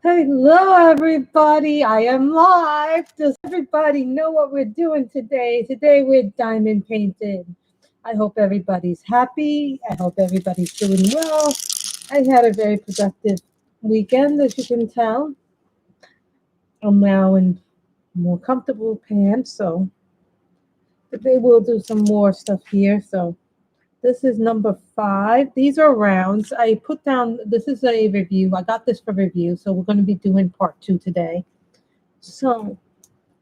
Hello, everybody. I am live. Does everybody know what we're doing today? Today we're diamond painting. I hope everybody's happy. I hope everybody's doing well. I had a very productive weekend, as you can tell. I'm now in more comfortable pants, so today we'll do some more stuff here. So this is number 5. These are rounds. I put down, this is a review. I got this for review, so we're going to be doing part 2 today. So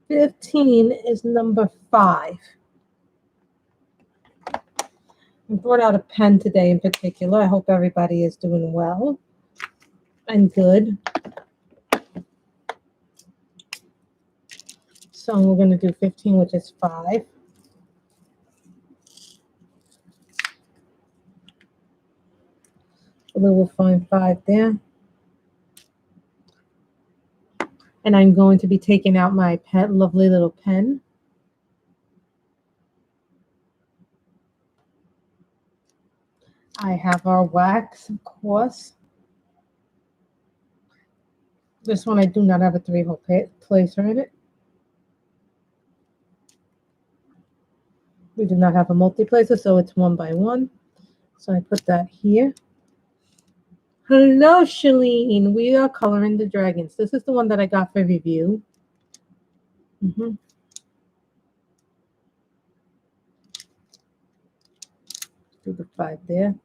15 is number 5. I brought out a pen today in particular. I hope everybody is doing well and good. So we're going to do 15, which is 5. We'll find 5 there. And I'm going to be taking out my pen, lovely little pen. I have our wax, of course. This one I do not have a 3-hole placer in it. We do not have a multi-placer, so it's 1 by 1. So I put that here. Hello, Shalene. We are coloring the dragons. This is the one that I got for review. Do the 5 there.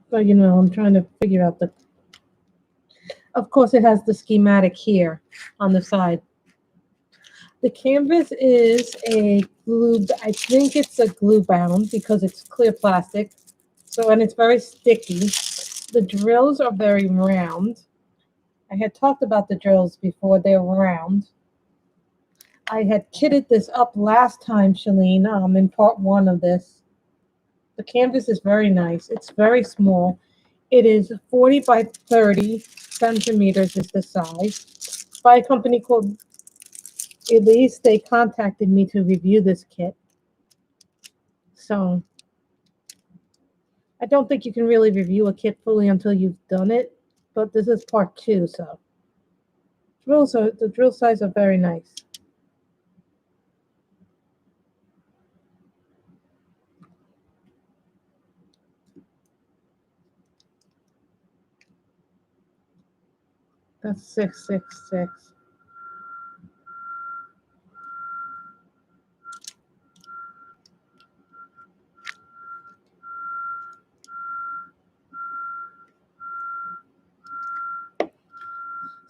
So, I'm trying to figure out the... Of course, it has the schematic here on the side. The canvas is a glue... I think it's a glue bound because it's clear plastic. So, and it's very sticky. The drills are very round. I had talked about the drills before. They're round. I had kitted this up last time, Shalene, in part 1 of this. The canvas is very nice. It's very small. It is 40 by 30 centimeters is the size. By a company called ELICE. They contacted me to review this kit. So I don't think you can really review a kit fully until you've done it. But this is part 2, so the drill size are very nice. That's 666.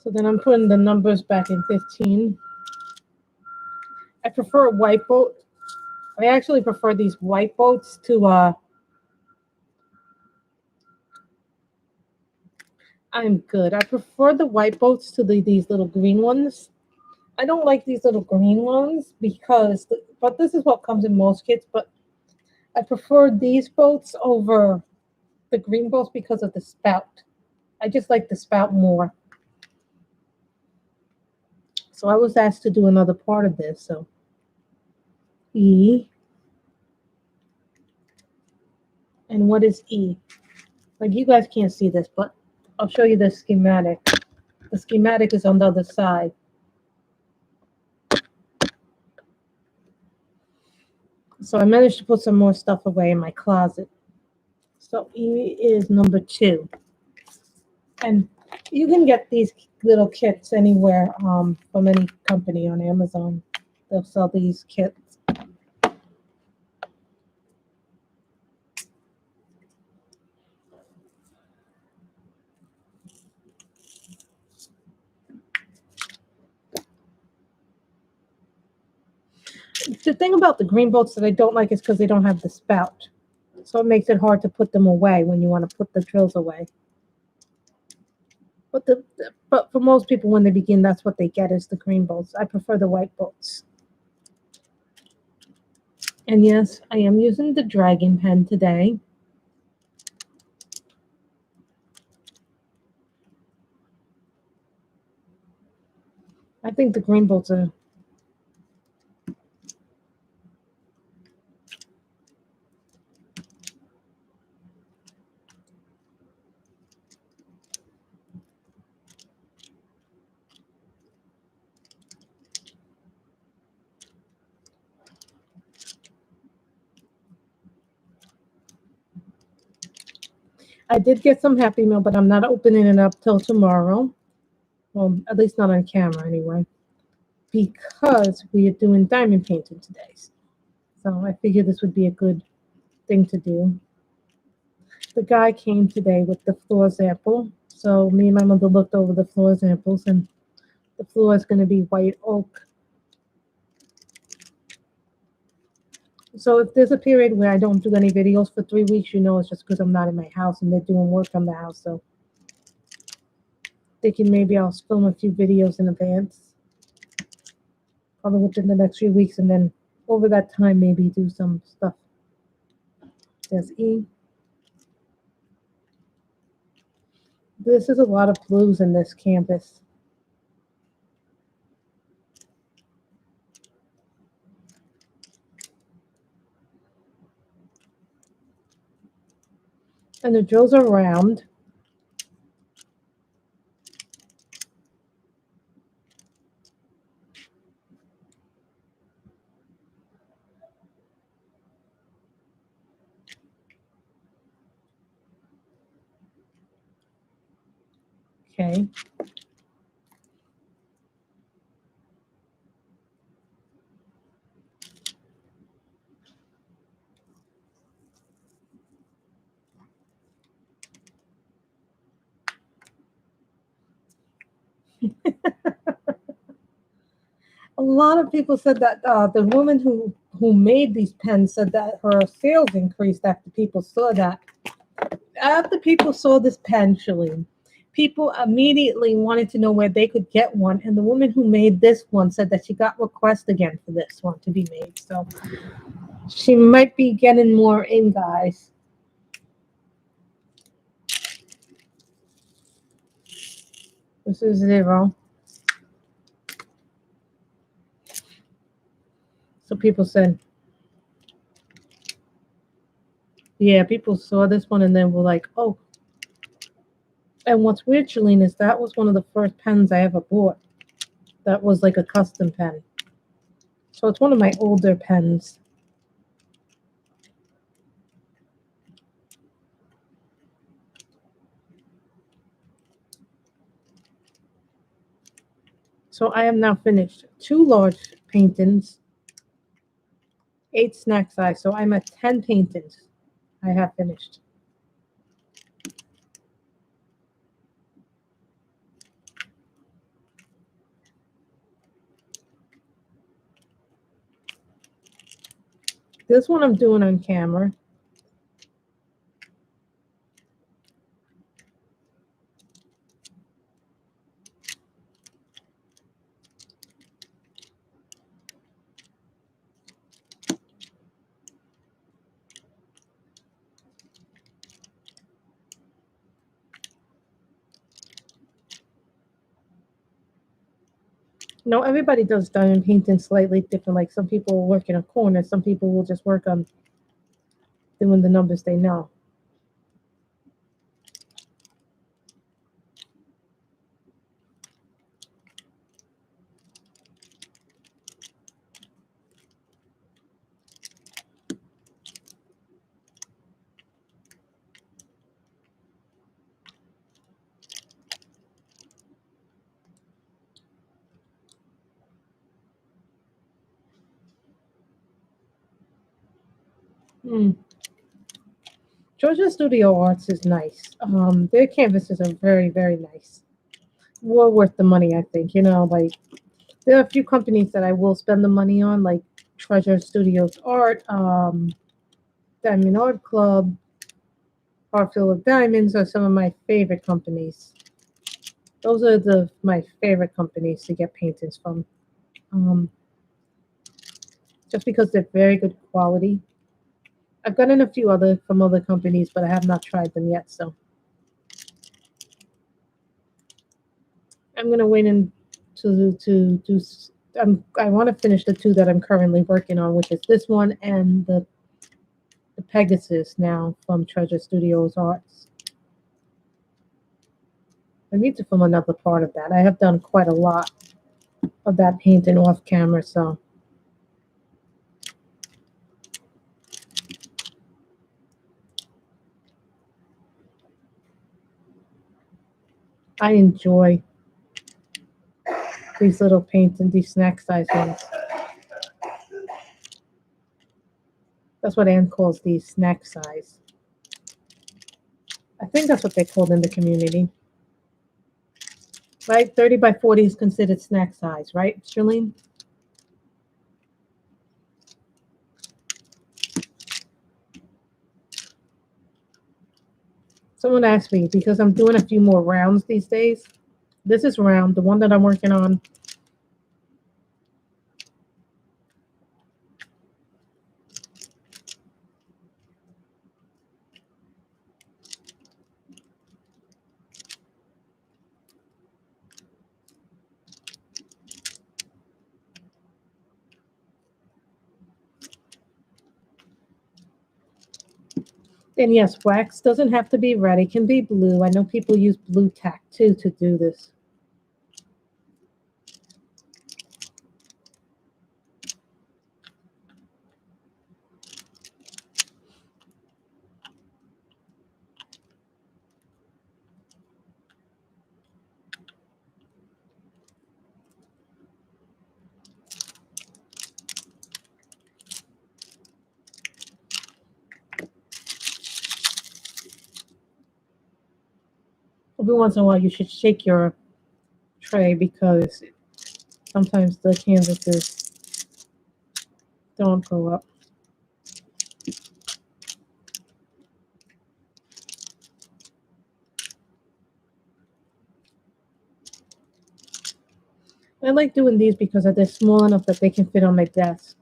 So then I'm putting the numbers back in 15. I prefer a white boat. I actually prefer these white boats to I'm good. I prefer the white boats to these little green ones. I don't like these little green ones because, but this is what comes in most kits, but I prefer these boats over the green boats because of the spout. I just like the spout more. So I was asked to do another part of this, so E. And what is E? Like, you guys can't see this, but I'll show you the schematic. The schematic is on the other side. So I managed to put some more stuff away in my closet. So E is number 2. And you can get these little kits anywhere from any company on Amazon. They'll sell these kits. The thing about the green boats that I don't like is because they don't have the spout. So it makes it hard to put them away when you want to put the drills away. But for most people when they begin, that's what they get is the green boats. I prefer the white boats. And yes, I am using the dragon pen today. I think the green bolts are. I did get some Happy Meal, but I'm not opening it up till tomorrow. Well, at least not on camera anyway, because we are doing diamond painting today. So I figured this would be a good thing to do. The guy came today with the floor sample. So me and my mother looked over the floor samples, and the floor is going to be white oak. So if there's a period where I don't do any videos for 3 weeks, you know it's just because I'm not in my house and they're doing work on the house. So thinking maybe I'll film a few videos in advance, probably within the next few weeks, and then over that time maybe do some stuff. There's E. This is a lot of blues in this canvas. And the drills are round. Okay. A lot of people said that the woman who made these pens said that her sales increased after people saw that. After people saw this pen, Shalene, people immediately wanted to know where they could get one. And the woman who made this one said that she got requests again for this one to be made. So she might be getting more in, guys. This is 0. So people said, yeah, people saw this one and then were like, oh. And what's weird, Shalene, is that was one of the first pens I ever bought. That was like a custom pen. So it's one of my older pens. So I have now finished 2 large paintings, 8 snack size. So I'm at 10 paintings I have finished. This one I'm doing on camera. No, everybody does diamond painting slightly different. Like some people will work in a corner, some people will just work on doing the numbers they know. Georgia Studio Arts is nice. Their canvases are very, very nice. Well worth the money, I think. You know, like there are a few companies that I will spend the money on, like Treasure Studios Art, Diamond Art Club, Hartfield of Diamonds are some of my favorite companies. Those are my favorite companies to get paintings from. Um, just because they're very good quality. I've gotten a few other from other companies, but I have not tried them yet. So I'm gonna wait and to do. I want to finish the two that I'm currently working on, which is this one and the Pegasus now from Treasure Studios Arts. I need to film another part of that. I have done quite a lot of that painting off camera, so I enjoy these little paints and these snack size ones. That's what Anne calls these, snack size. I think that's what they're called in the community. Right? 30 by 40 is considered snack size, right, Charlene? Someone asked me, because I'm doing a few more rounds these days. This is round, the one that I'm working on. And yes, wax doesn't have to be red. It can be blue. I know people use blue tack too to do this. Every once in a while, you should shake your tray because sometimes the canvases don't go up. I like doing these because they're small enough that they can fit on my desk.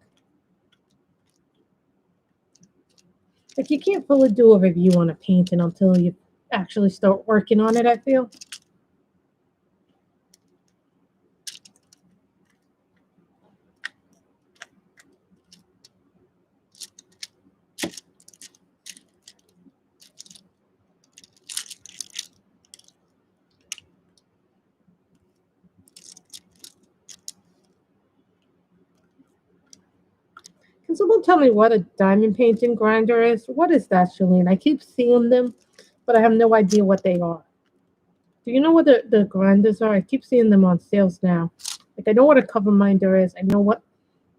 Like you can't fully do a review on a painting until you actually start working on it, I feel. Can someone tell me what a diamond painting grinder is? What is that, Shalene? I keep seeing them, but I have no idea what they are. Do you know what the grinders are? I keep seeing them on sales now. Like I know what a cover minder is. I know what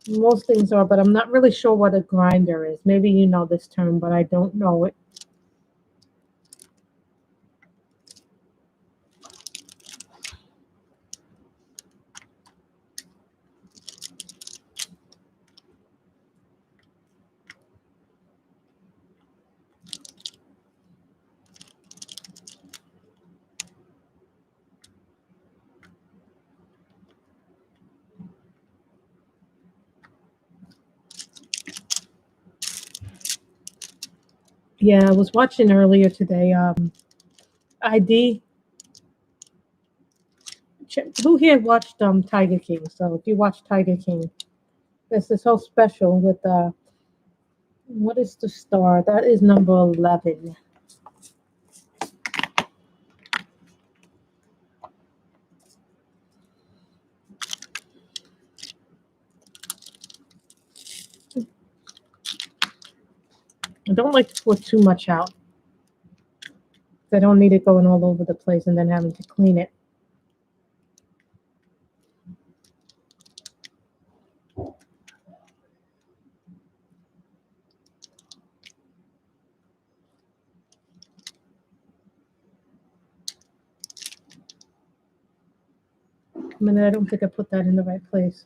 most things are, but I'm not really sure what a grinder is. Maybe you know this term, but I don't know it. Yeah, I was watching earlier today. ID. Who here watched Tiger King? So if you watch Tiger King, there's this whole special with what is the star? That is number 11. I don't like to put too much out. I don't need it going all over the place and then having to clean it. I mean, I don't think I put that in the right place.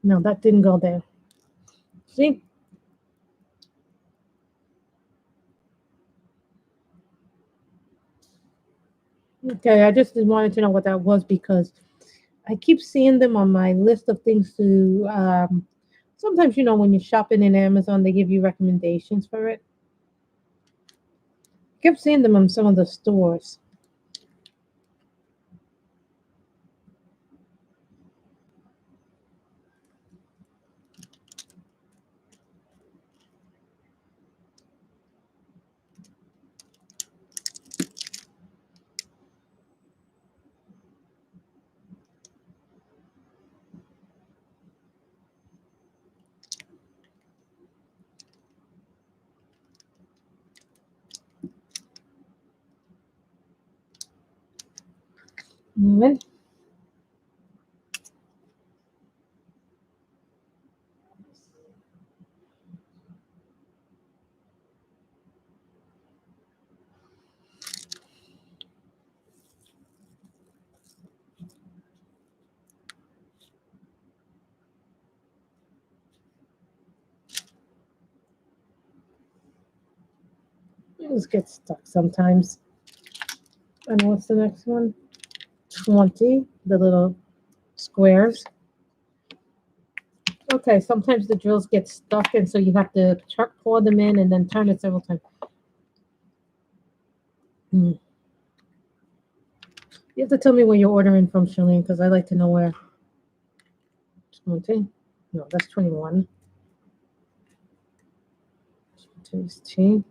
No, that didn't go there. See? Okay, I just wanted to know what that was because I keep seeing them on my list of things to. Sometimes, when you're shopping in Amazon, they give you recommendations for it. I kept seeing them on some of the stores. Moment. Things get stuck sometimes. And what's the next one? 20, the little squares. Okay, sometimes the drills get stuck, and so you have to pour them in and then turn it several times. Hmm. You have to tell me where you're ordering from, Shalene, because I like to know where. 20? No, that's 21. 16.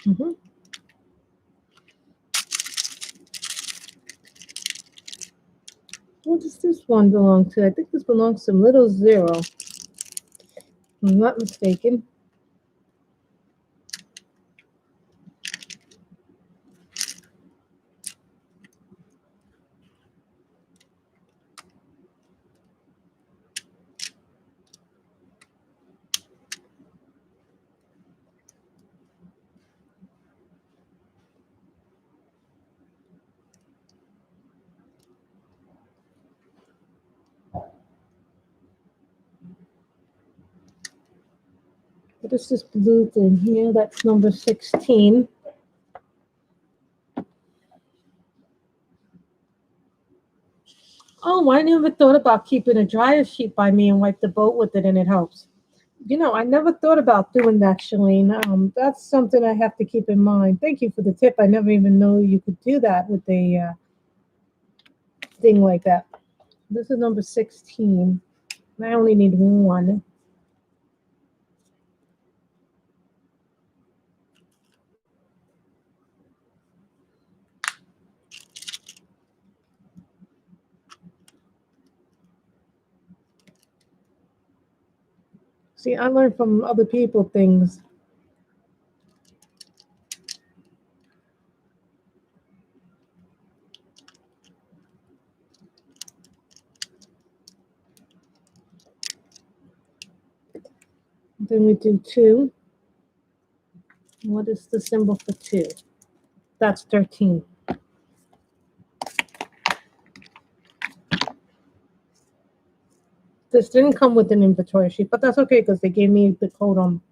Mm-hmm. What does this one belong to? I think this belongs to little zero. I'm not mistaken. What is this blue thing here? That's number 16. Oh, I never thought about keeping a dryer sheet by me and wipe the boat with it, and it helps. I never thought about doing that, Shalene. That's something I have to keep in mind. Thank you for the tip. I never even know you could do that with a thing like that. This is number 16. I only need one. See, I learned from other people things. Then we do 2. What is the symbol for 2? That's 13. This didn't come with an inventory sheet, but that's okay because they gave me the code on.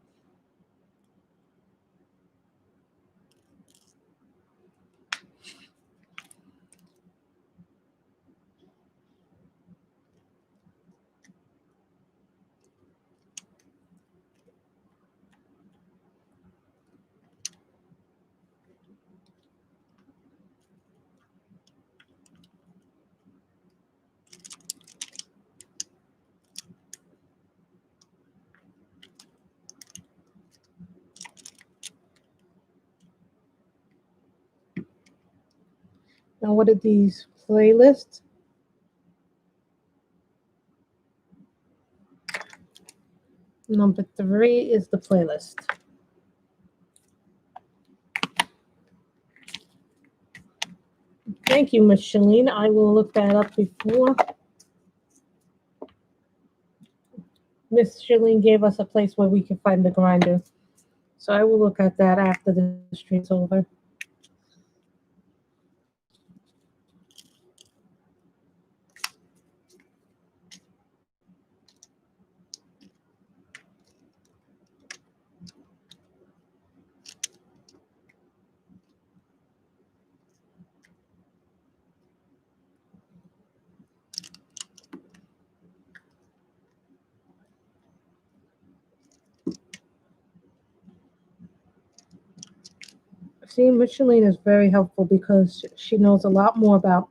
Now, what are these playlists? Number 3 is the playlist. Thank you, Miss Shalene. I will look that up before. Miss Shalene gave us a place where we can find the grinder. So I will look at that after the stream's over. See, Miss Shalene is very helpful because she knows a lot more about.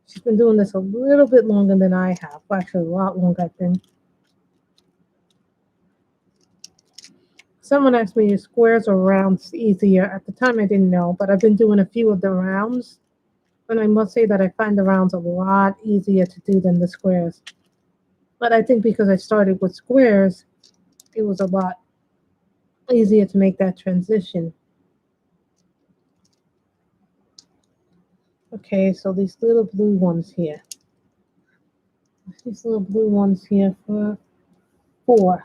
She's been doing this a little bit longer than I have. Well, actually, a lot longer, I think. Someone asked me, is squares or rounds easier? At the time, I didn't know, but I've been doing a few of the rounds, and I must say that I find the rounds a lot easier to do than the squares. But I think because I started with squares, it was a lot easier to make that transition. Okay, so these little blue ones here. These little blue ones here for 4.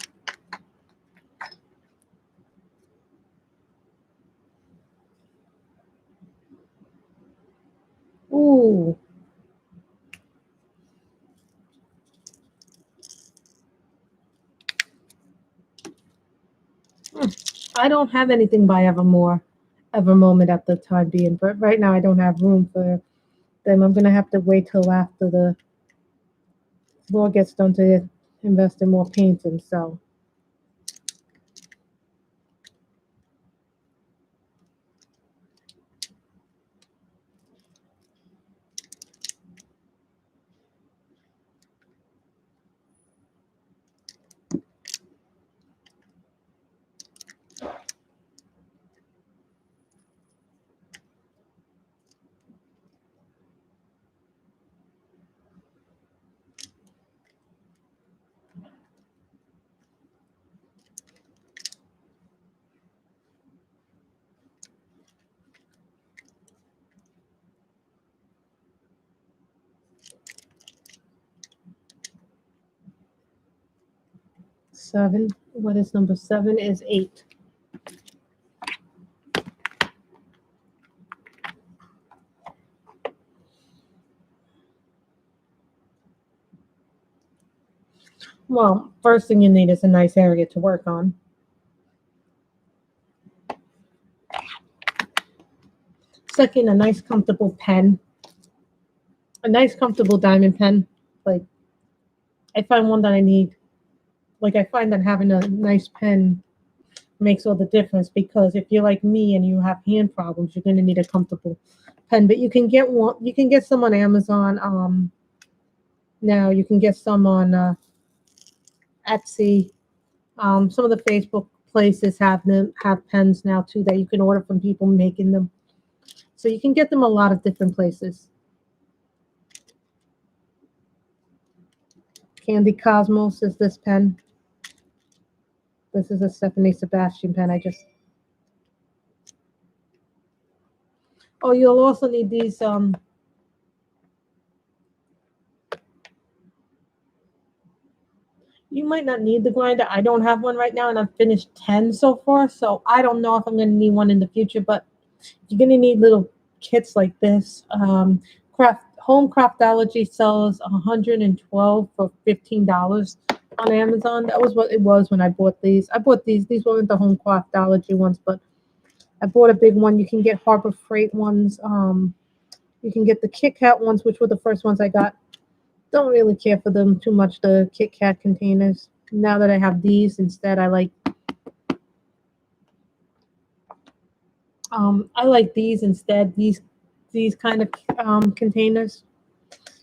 Ooh. I don't have anything by Ever Moment at the time being, but right now I don't have room for them. I'm gonna have to wait till after the floor gets done to invest in more paint and so. Seven. What is number 7? Is 8. Well, first thing you need is a nice area to work on. Second, a nice comfortable pen. A nice comfortable diamond pen. Like, I find one that I need. Like, I find that having a nice pen makes all the difference because if you're like me and you have hand problems, you're going to need a comfortable pen. But you can get one. You can get some on Amazon. Now you can get some on Etsy. Some of the Facebook places have pens now too that you can order from people making them. So you can get them a lot of different places. Candy Cosmos is this pen. This is a Stephanie Sebastian pen. Oh, you'll also need these you might not need the grinder. I don't have one right now and I've finished 10 so far, so I don't know if I'm going to need one in the future, but you're going to need little kits like this. Home Craftology sells 112 for $15 on Amazon. That was what it was when I bought these. I bought these. These weren't the Home Craftology ones, but I bought a big one. You can get Harbor Freight ones. You can get the Kit Kat ones, which were the first ones I got. Don't really care for them too much, the Kit Kat containers. Now that I have these instead, I like these instead. These kind of containers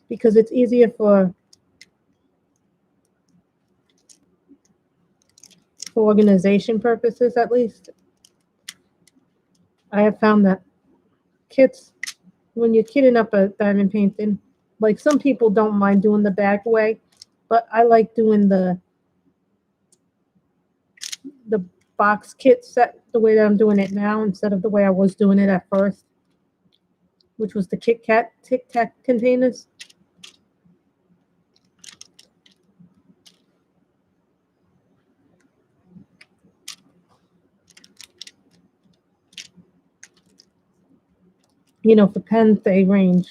because it's easier for organization purposes at least. I have found that kits, when you're kitting up a diamond painting, like some people don't mind doing the back way, but I like doing the box kit set the way that I'm doing it now instead of the way I was doing it at first. which was the Tic Tac containers. You know, for pens, they range.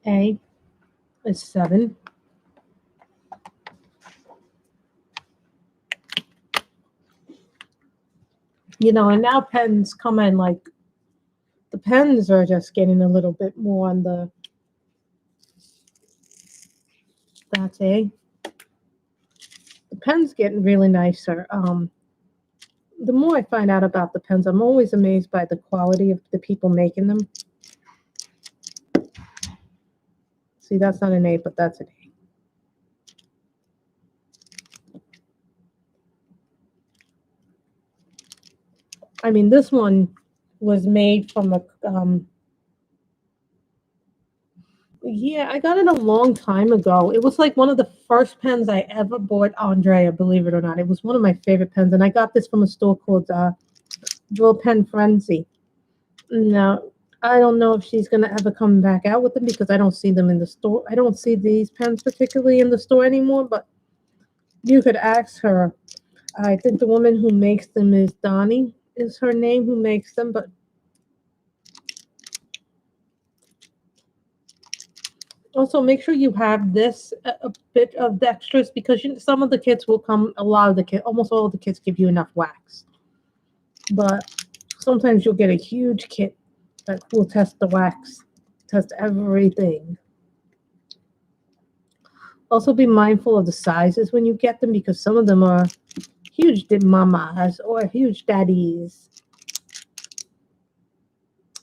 A is 7. You know, and now pens come in like, the pens are just getting a little bit more on the, that's A. The pen's getting really nicer. The more I find out about the pens, I'm always amazed by the quality of the people making them. See, that's not an A, but that's an A. I mean, this one was made from a, yeah, I got it a long time ago. It was like one of the first pens I ever bought Andrea, believe it or not. It was one of my favorite pens, and I got this from a store called Drill Pen Frenzy. Now, I don't know if she's going to ever come back out with them because I don't see them in the store. I don't see these pens particularly in the store anymore, but you could ask her. I think the woman who makes them is Donnie, is her name, who makes them, but also make sure you have this a bit of dextrose because some of the kits will come, a lot of the kits, almost all of the kits give you enough wax. But sometimes you'll get a huge kit that will test the wax, test everything. Also be mindful of the sizes when you get them because some of them are huge mamas or huge daddies.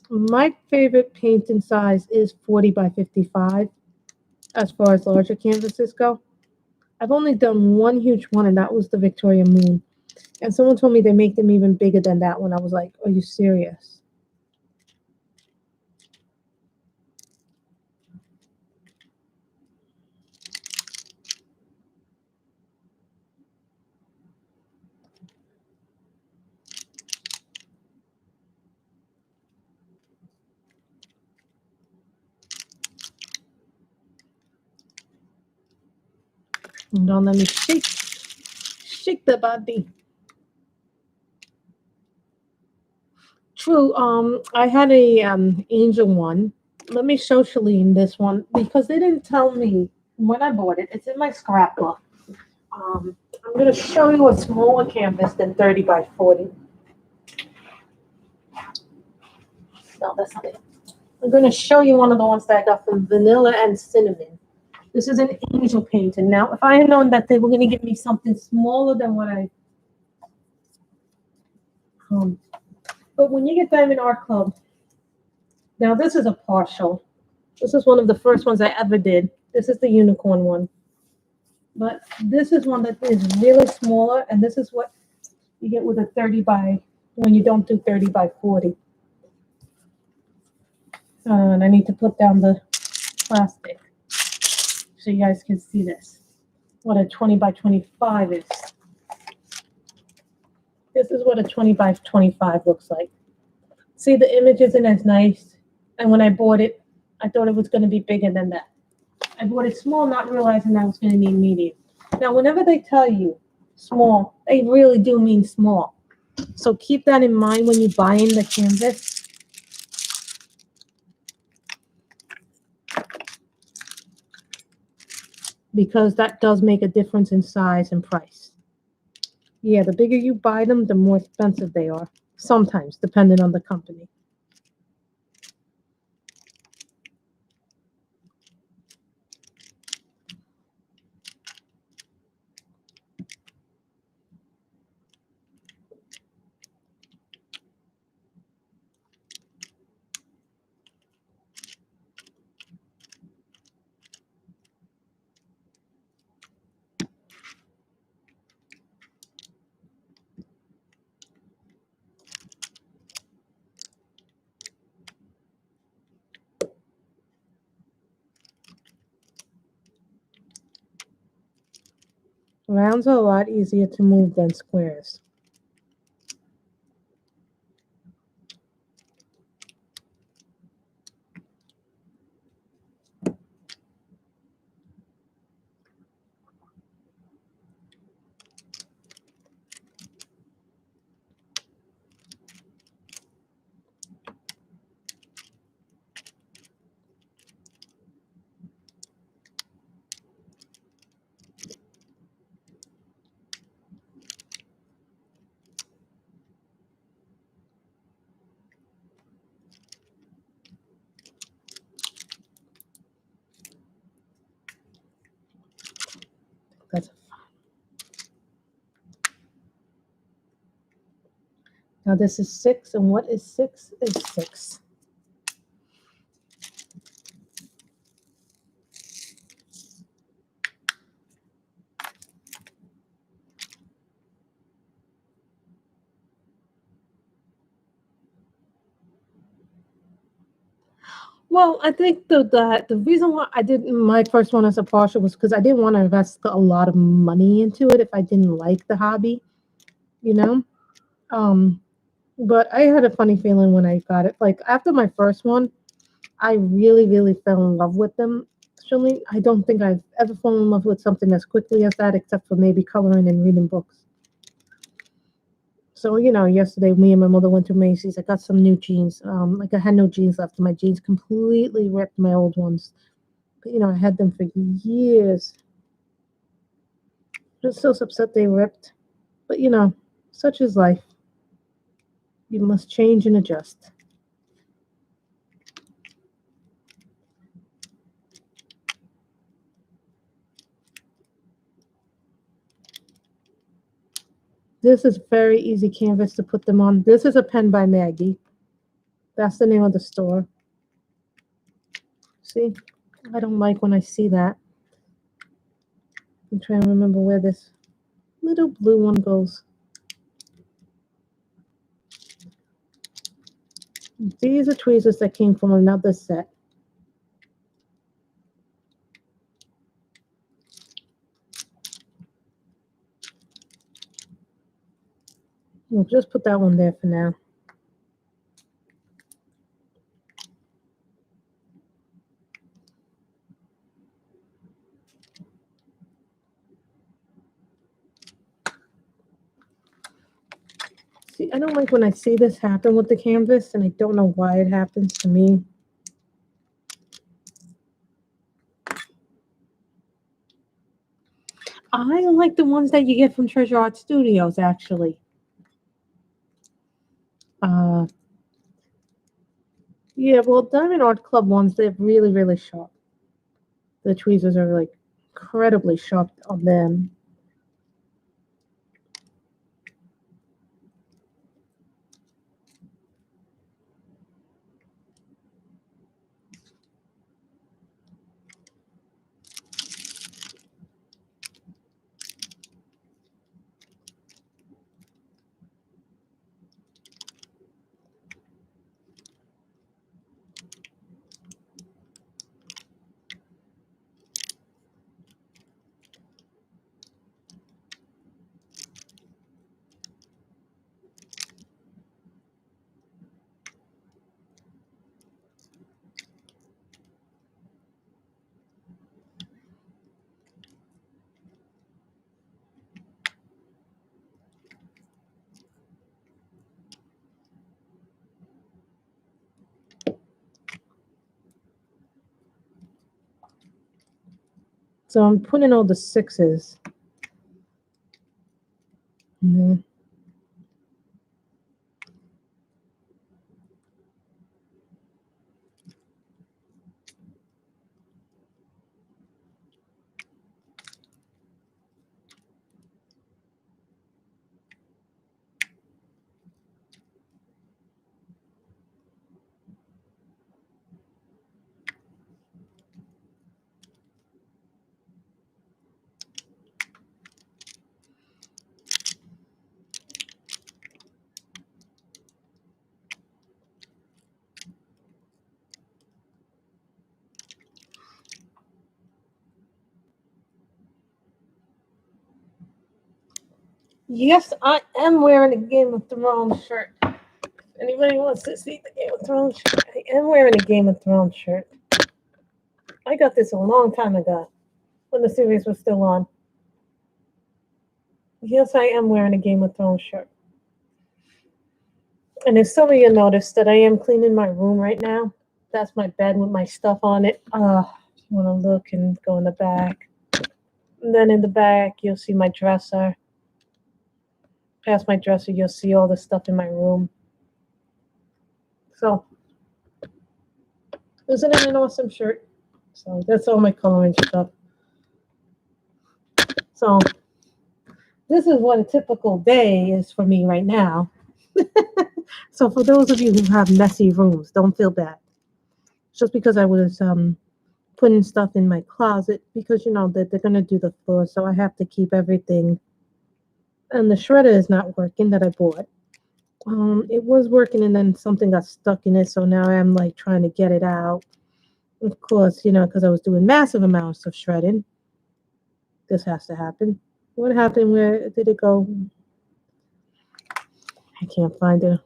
My favorite painting size is 40 by 55 as far as larger canvases go. I've only done one huge one, and that was the Victoria Moon. And someone told me they make them even bigger than that one. I was like, are you serious? Don't let me shake the body. True. I had a angel one. Let me show Shalene this one because they didn't tell me when I bought it. It's in my scrapbook. I'm gonna show you a smaller canvas than 30 by 40. No, that's not it. I'm gonna show you one of the ones that I got from Vanilla and Cinnamon. This is an angel painting. Now, if I had known that they were gonna give me something smaller than what I but when you get Diamond Art Club, now this is a partial. This is one of the first ones I ever did. This is the unicorn one. But this is one that is really smaller, and this is what you get with a 30 by, when you don't do 30 by 40. And I need to put down the plastic so you guys can see this. What a 20 by 25 is. This is what a 20 by 25 looks like. See, the image isn't as nice. And when I bought it, I thought it was going to be bigger than that. I bought it small, not realizing I was going to need medium. Now, whenever they tell you small, they really do mean small. So keep that in mind when you buy in the canvas. Because that does make a difference in size and price. Yeah, the bigger you buy them, the more expensive they are. Sometimes, depending on the company. Rounds are a lot easier to move than squares. That's now this is 6, and what is 6 is 6. Well, I think the reason why I did my first one as a partial was because I didn't want to invest a lot of money into it if I didn't like the hobby, you know. Um, but I had a funny feeling when I got it. Like after my first one, I really, really fell in love with them. Actually, I don't think I've ever fallen in love with something as quickly as that, except for maybe coloring and reading books. So, yesterday me and my mother went to Macy's. I got some new jeans. Like I had no jeans left, and my jeans completely ripped my old ones. But I had them for years. I'm so upset they ripped. But such is life. You must change and adjust. This is very easy canvas to put them on. This is a pen by Maggie. That's the name of the store. See? I don't like when I see that. I'm trying to remember where this little blue one goes. These are tweezers that came from another set. We'll just put that one there for now. See, I don't like when I see this happen with the canvas, and I don't know why it happens to me. I like the ones that you get from Treasure Art Studios, actually. Yeah, well, Diamond Art Club ones, they're really, really sharp. The tweezers are like incredibly sharp on them. So I'm putting all the 6s. Mm-hmm. Yes, I am wearing a Game of Thrones shirt. Anybody wants to see the Game of Thrones shirt? I am wearing a Game of Thrones shirt. I got this a long time ago when the series was still on. Yes, I am wearing a Game of Thrones shirt. And if some of you noticed that I am cleaning my room right now, that's my bed with my stuff on it. You want to look and go in the back. And then in the back, you'll see my dresser. Past my dresser, you'll see all the stuff in my room. So, isn't it an awesome shirt? So, that's all my coloring stuff. So, this is what a typical day is for me right now. So, for those of you who have messy rooms, don't feel bad. Just because I was putting stuff in my closet, because you know that they're going to do the floor, so I have to keep everything. And the shredder is not working that I bought. It was working and then something got stuck in it, so now I'm like trying to get it out. Of course, you know, because I was doing massive amounts of shredding. This has to happen. What happened? Where did it go? I can't find it.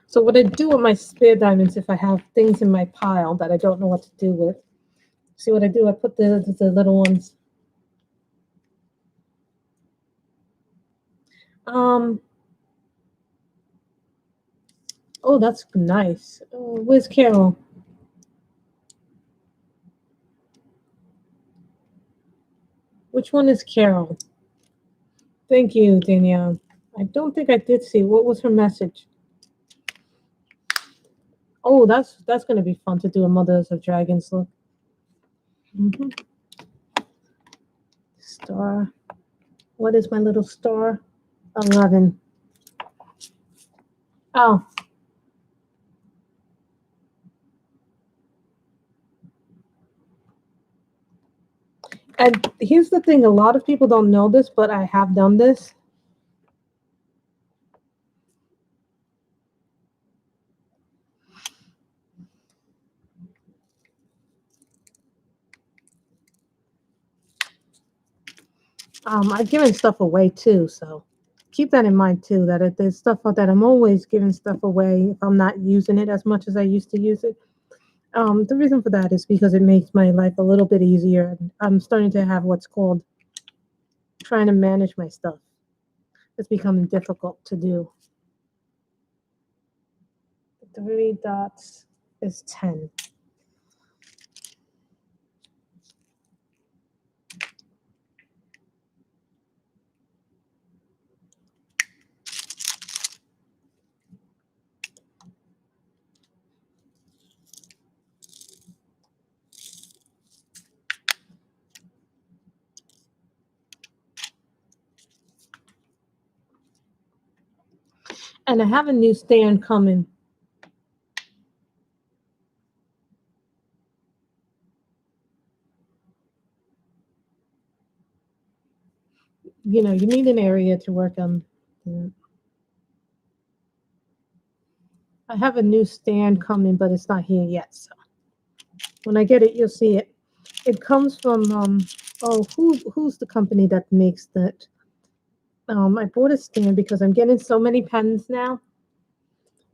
So what I do with my spare diamonds, if I have things in my pile that I don't know what to do with, see what I do? I put the little ones. Oh, that's nice. Where's Carol? Which one is Carol? Thank you, Danielle. I don't think I did see. What was her message? Oh, that's gonna be fun to do a Mothers of Dragons look. Mm-hmm. Star. What is my little star? 11. Oh. And here's the thing, a lot of people don't know this, but I have done this. I've given stuff away too, so keep that in mind too. That if there's stuff that I'm always giving stuff away if I'm not using it as much as I used to use it. The reason for that is because it makes my life a little bit easier. I'm starting to have what's called trying to manage my stuff. It's becoming difficult to do. 3 dots is 10. And I have a new stand coming. you know, you need an area to work on. Yeah. I have a new stand coming, but it's not here yet. So when I get it, you'll see it. It comes from who's the company that makes that? I bought a stand because I'm getting so many pens now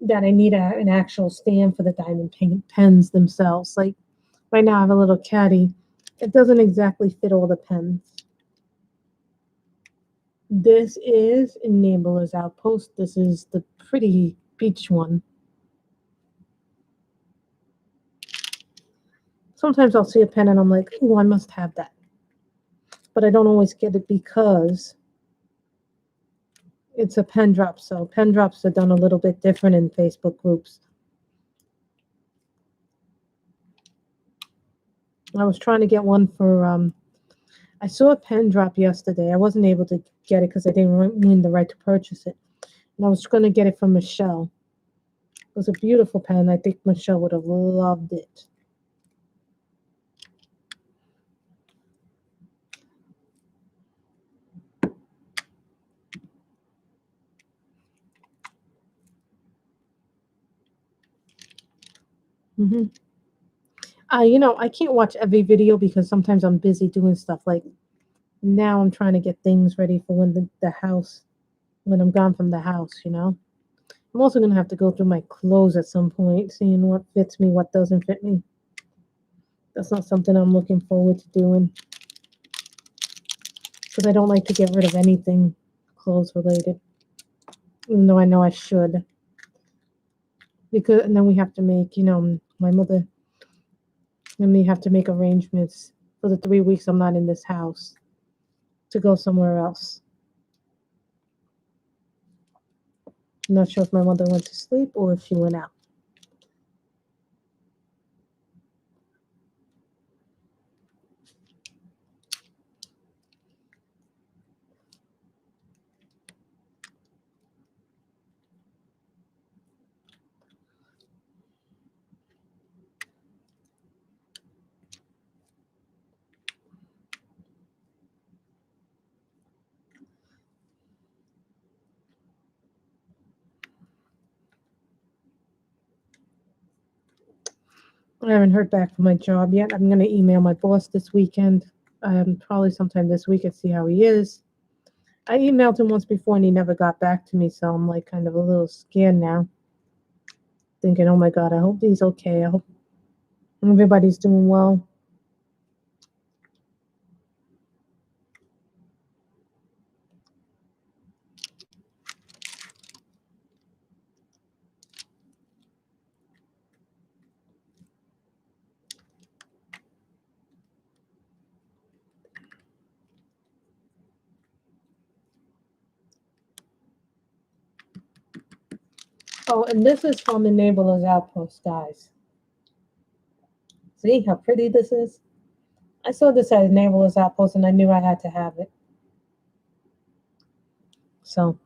that I need an actual stand for the diamond paint pens themselves. Like right now, I have a little caddy. It doesn't exactly fit all the pens. This is Enabler's Outpost. This is the pretty beach one. Sometimes I'll see a pen and I'm like, oh, I must have that. But I don't always get it because it's a pen drop. So pen drops are done a little bit different in Facebook groups. I was trying to get one for, I saw a pen drop yesterday. I wasn't able to get it because I didn't win the right to purchase it. And I was going to get it from Michelle. It was a beautiful pen. I think Michelle would have loved it. Mm-hmm. You know, I can't watch every video because sometimes I'm busy doing stuff. Like now I'm trying to get things ready for when the house, when I'm gone from the house, you know. I'm also going to have to go through my clothes at some point, seeing what fits me, what doesn't fit me. That's not something I'm looking forward to doing. Because I don't like to get rid of anything clothes related. Even though I know I should. Because, and then we have to make, you know, my mother and me have to make arrangements for the 3 weeks I'm not in this house to go somewhere else. I'm not sure if my mother went to sleep or if she went out. I haven't heard back from my job yet. I'm going to email my boss this weekend, probably sometime this week, and see how he is. I emailed him once before and he never got back to me, so I'm like kind of a little scared now. Thinking, oh my God, I hope he's okay. I hope everybody's doing well. Oh, and this is from Enabler's Outpost, guys. See how pretty this is? I saw this at Enabler's Outpost and I knew I had to have it. So.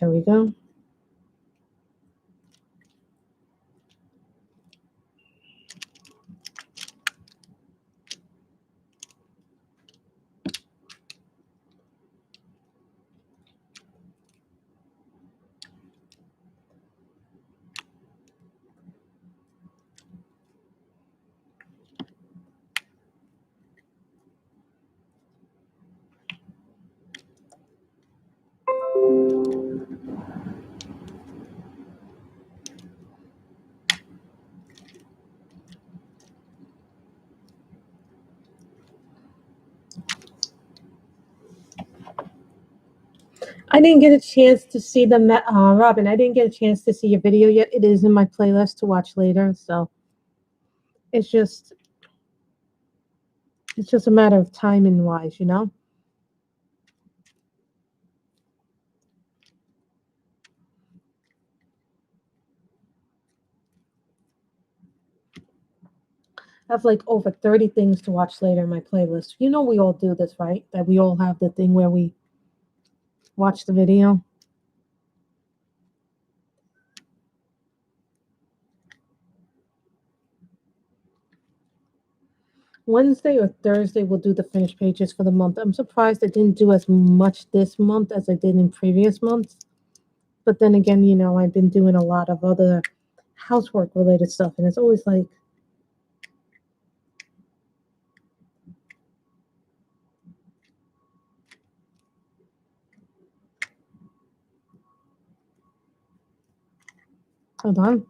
There we go. I didn't get a chance to see the Robin. I didn't get a chance to see your video yet. It is in my playlist to watch later, so it's just a matter of timing wise, you know. I have like over 30 things to watch later in my playlist. You know we all do this, right? That we all have the thing where we watch the video. Wednesday or Thursday we'll do the finished pages for the month. I'm surprised I didn't do as much this month as I did in previous months. But then again, you know, I've been doing a lot of other housework related stuff, and it's always like, hold on.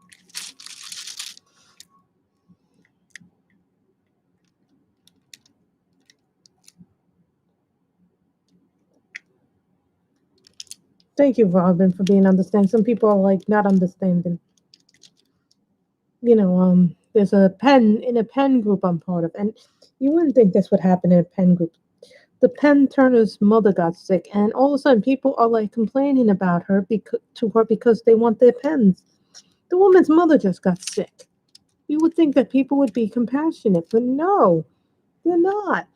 Thank you, Robin, for being understanding. Some people are like not understanding. You know, there's a pen in a pen group I'm part of, and you wouldn't think this would happen in a pen group. The pen turner's mother got sick, and all of a sudden people are like complaining about her because they want their pens. The woman's mother just got sick. You would think that people would be compassionate, but no, they're not.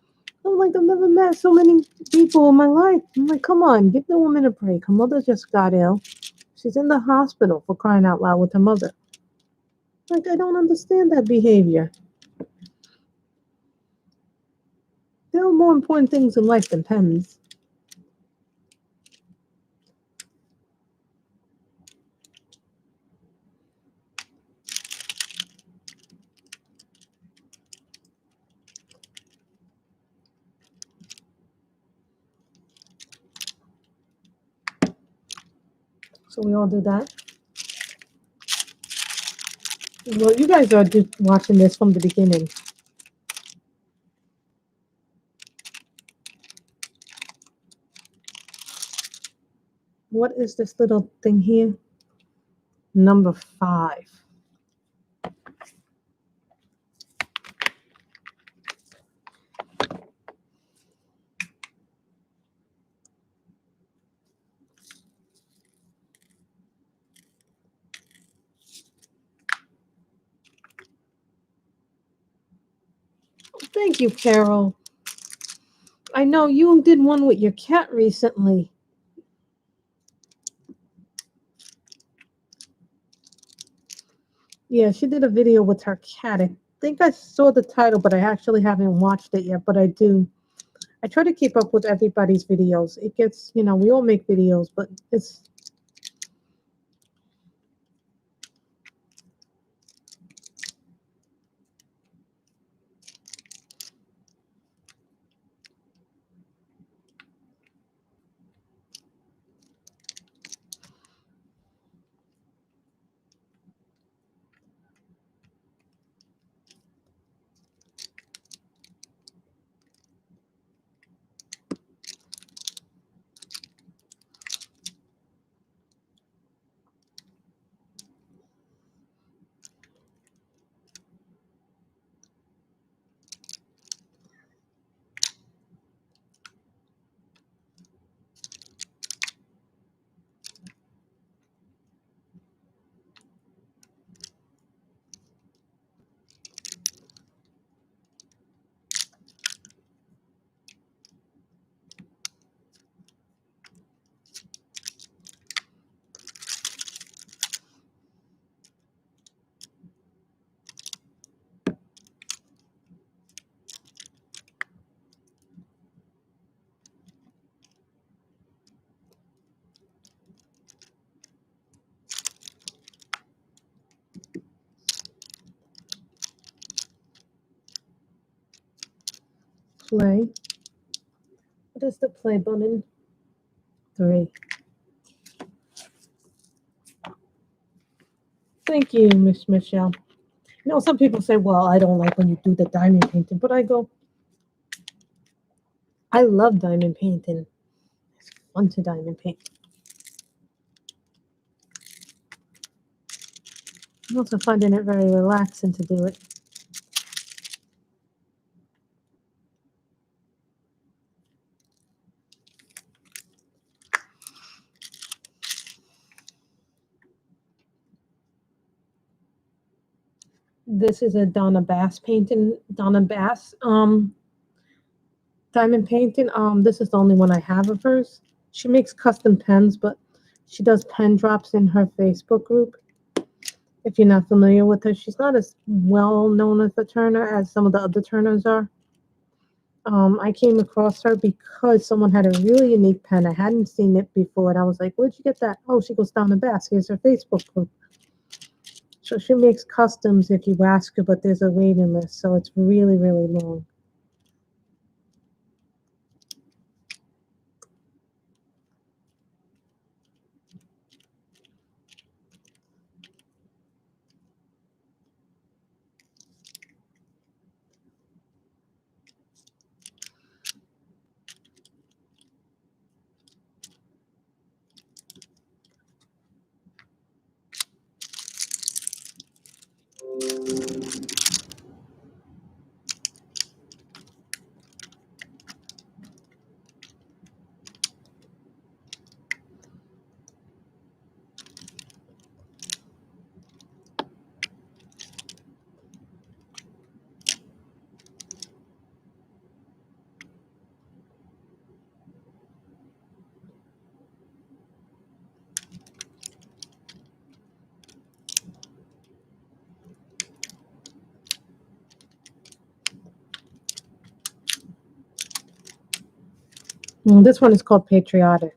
I'm like, I've never met so many people in my life. I'm like, come on, give the woman a break. Her mother just got ill. She's in the hospital for crying out loud with her mother. Like, I don't understand that behavior. There are more important things in life than pens. So we all do that. Well, you guys are watching this from the beginning. What is this little thing here? Number 5. Thank you, Carol. I know you did one with your cat recently. Yeah, she did a video with her cat. I think I saw the title, but I actually haven't watched it yet, but I do. I try to keep up with everybody's videos. It gets, you know, we all make videos, but it's play. What is the play button? 3. Thank you, Miss Michelle. You know, some people say, well, I don't like when you do the diamond painting, but I go, I love diamond painting. It's fun to diamond paint. I'm also finding it very relaxing to do it. This is a Donna Bass painting. Donna Bass diamond painting. This is the only one I have of hers. She makes custom pens, but she does pen drops in her Facebook group. If you're not familiar with her, she's not as well known as a turner as some of the other turners are. I came across her because someone had a really unique pen. I hadn't seen it before, and I was like, "Where'd you get that?" Oh, she goes down the Bass. Here's her Facebook group. So she makes customs if you ask her, but there's a waiting list, so it's really, really long. This one is called Patriotic.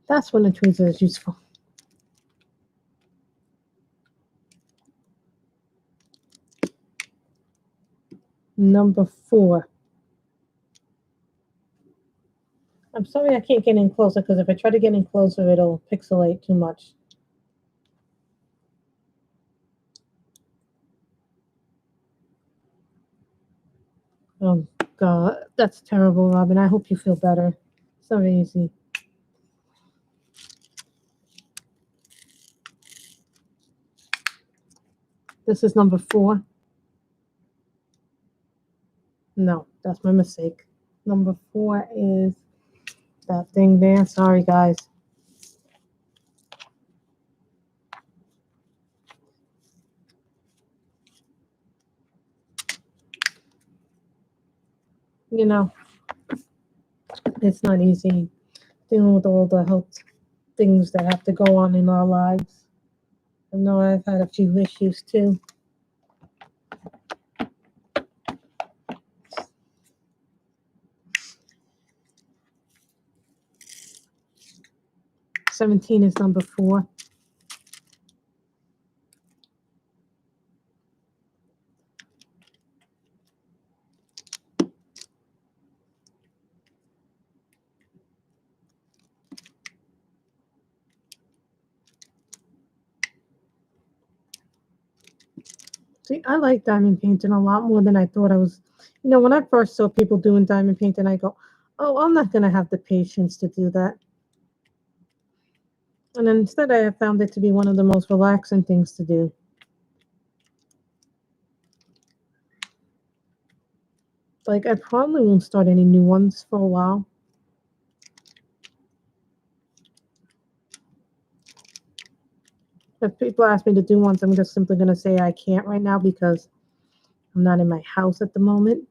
That's when the tweezer is useful. Number 4. I'm sorry I can't get in closer because if I try to get in closer, it'll pixelate too much. Oh, God. That's terrible, Robin. I hope you feel better. So easy. This is number 4. No, that's my mistake. Number 4 is that thing there. Sorry, guys. You know, it's not easy dealing with all the health things that have to go on in our lives. I know I've had a few issues too. $17 is number 4. See, I like diamond painting a lot more than I thought I was. You know, when I first saw people doing diamond painting, I go, oh, I'm not going to have the patience to do that. And then instead, I have found it to be one of the most relaxing things to do. Like, I probably won't start any new ones for a while. If people ask me to do ones, I'm just simply going to say I can't right now because I'm not in my house at the moment.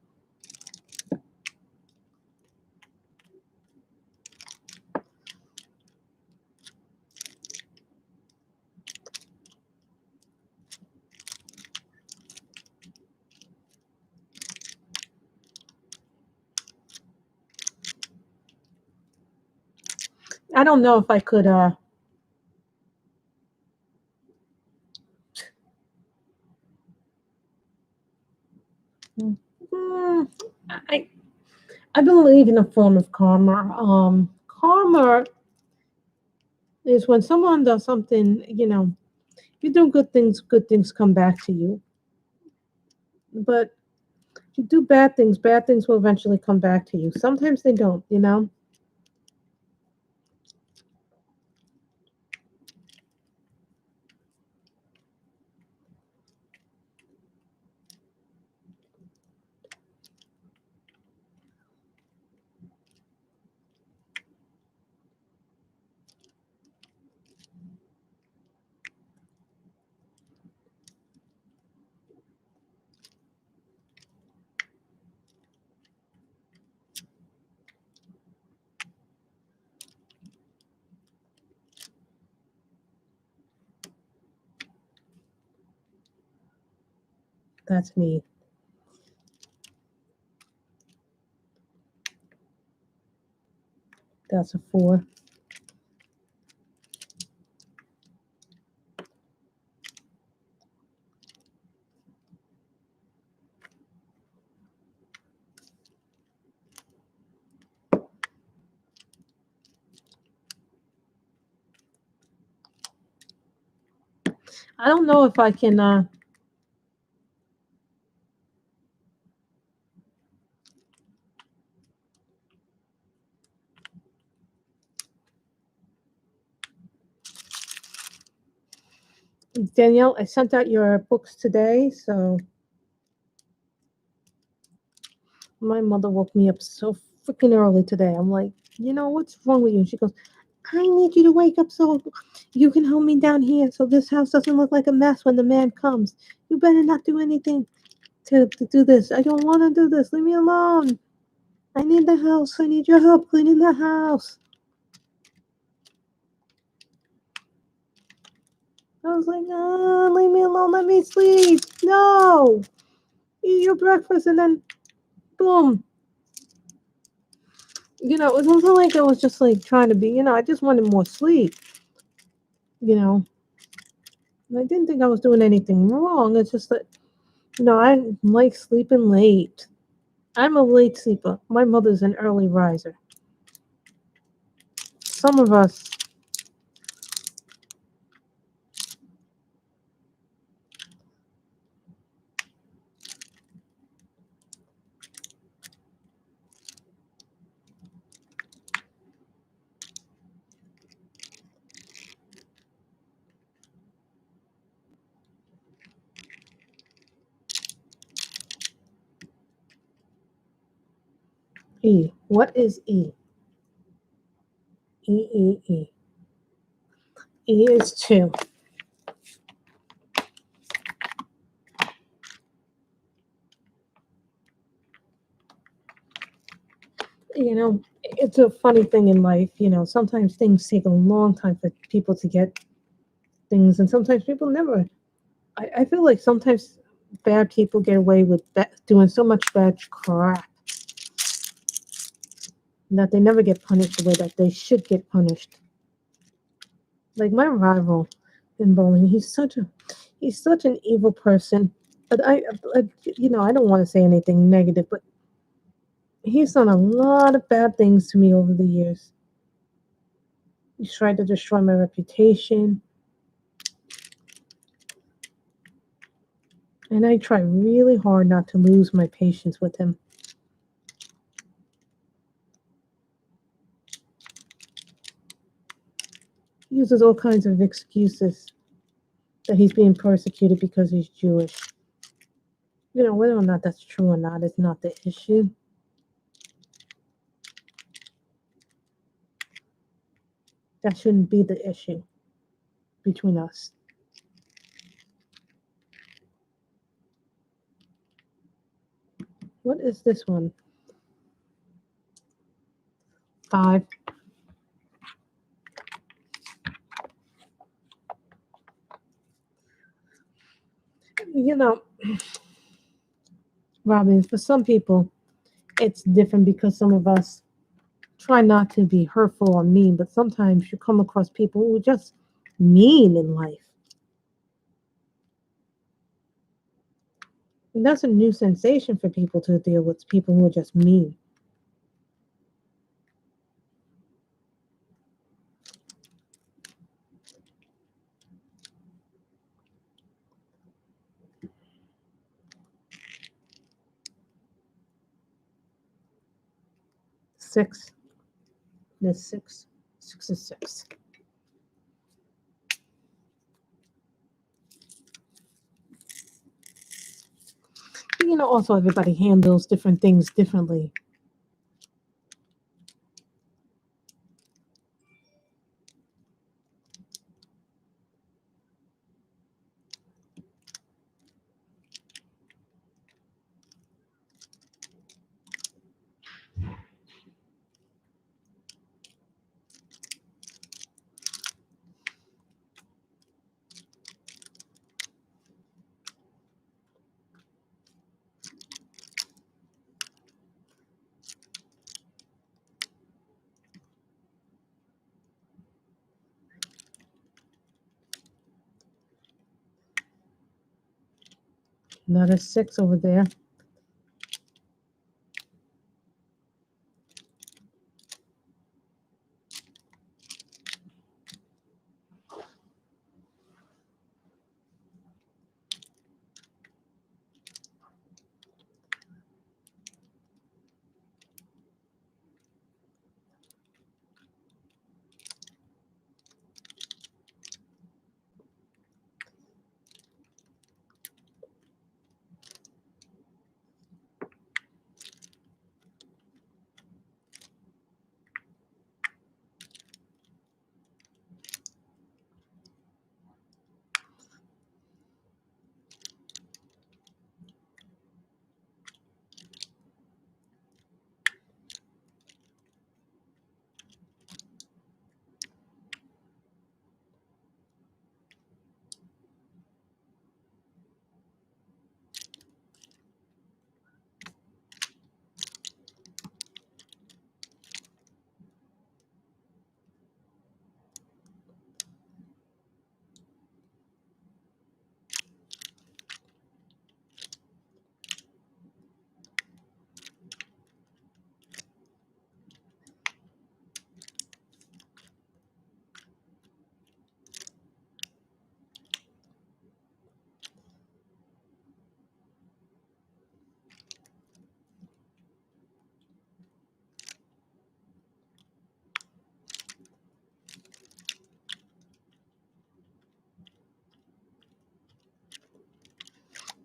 I don't know if I could I I believe in a form of karma. Karma is when someone does something, if you do good things come back to you. But if you do bad things will eventually come back to you. Sometimes they don't. That's me. That's a 4. I don't know if I can. Danielle, I sent out your books today, so my mother woke me up so freaking early today. I'm like, what's wrong with you? And she goes, I need you to wake up so you can help me down here so this house doesn't look like a mess when the man comes. You better not do anything to do this. I don't want to do this. Leave me alone. I need the house. I need your help cleaning the house. I was like, leave me alone. Let me sleep. No. Eat your breakfast and then boom. It wasn't like I was just like trying to be, I just wanted more sleep, you know. And I didn't think I was doing anything wrong. It's just that, I like sleeping late. I'm a late sleeper. My mother's an early riser. Some of us, E. What is E? E, E, E. E is 2. It's a funny thing in life. Sometimes things take a long time for people to get things, and sometimes people never. I feel like sometimes bad people get away with doing so much bad crap that they never get punished the way that they should get punished. Like my rival in bowling, he's such an evil person. But I don't want to say anything negative, but he's done a lot of bad things to me over the years. He's tried to destroy my reputation. And I try really hard not to lose my patience with him. He uses all kinds of excuses that he's being persecuted because he's Jewish. Whether or not that's true or not is not the issue. That shouldn't be the issue between us. What is this one? 5. Robin, for some people, it's different because some of us try not to be hurtful or mean, but sometimes you come across people who are just mean in life. And that's a new sensation for people to deal with, people who are just mean. 6. There's 6. 6 is 6. You know, also everybody handles different things differently. Another 6 over there.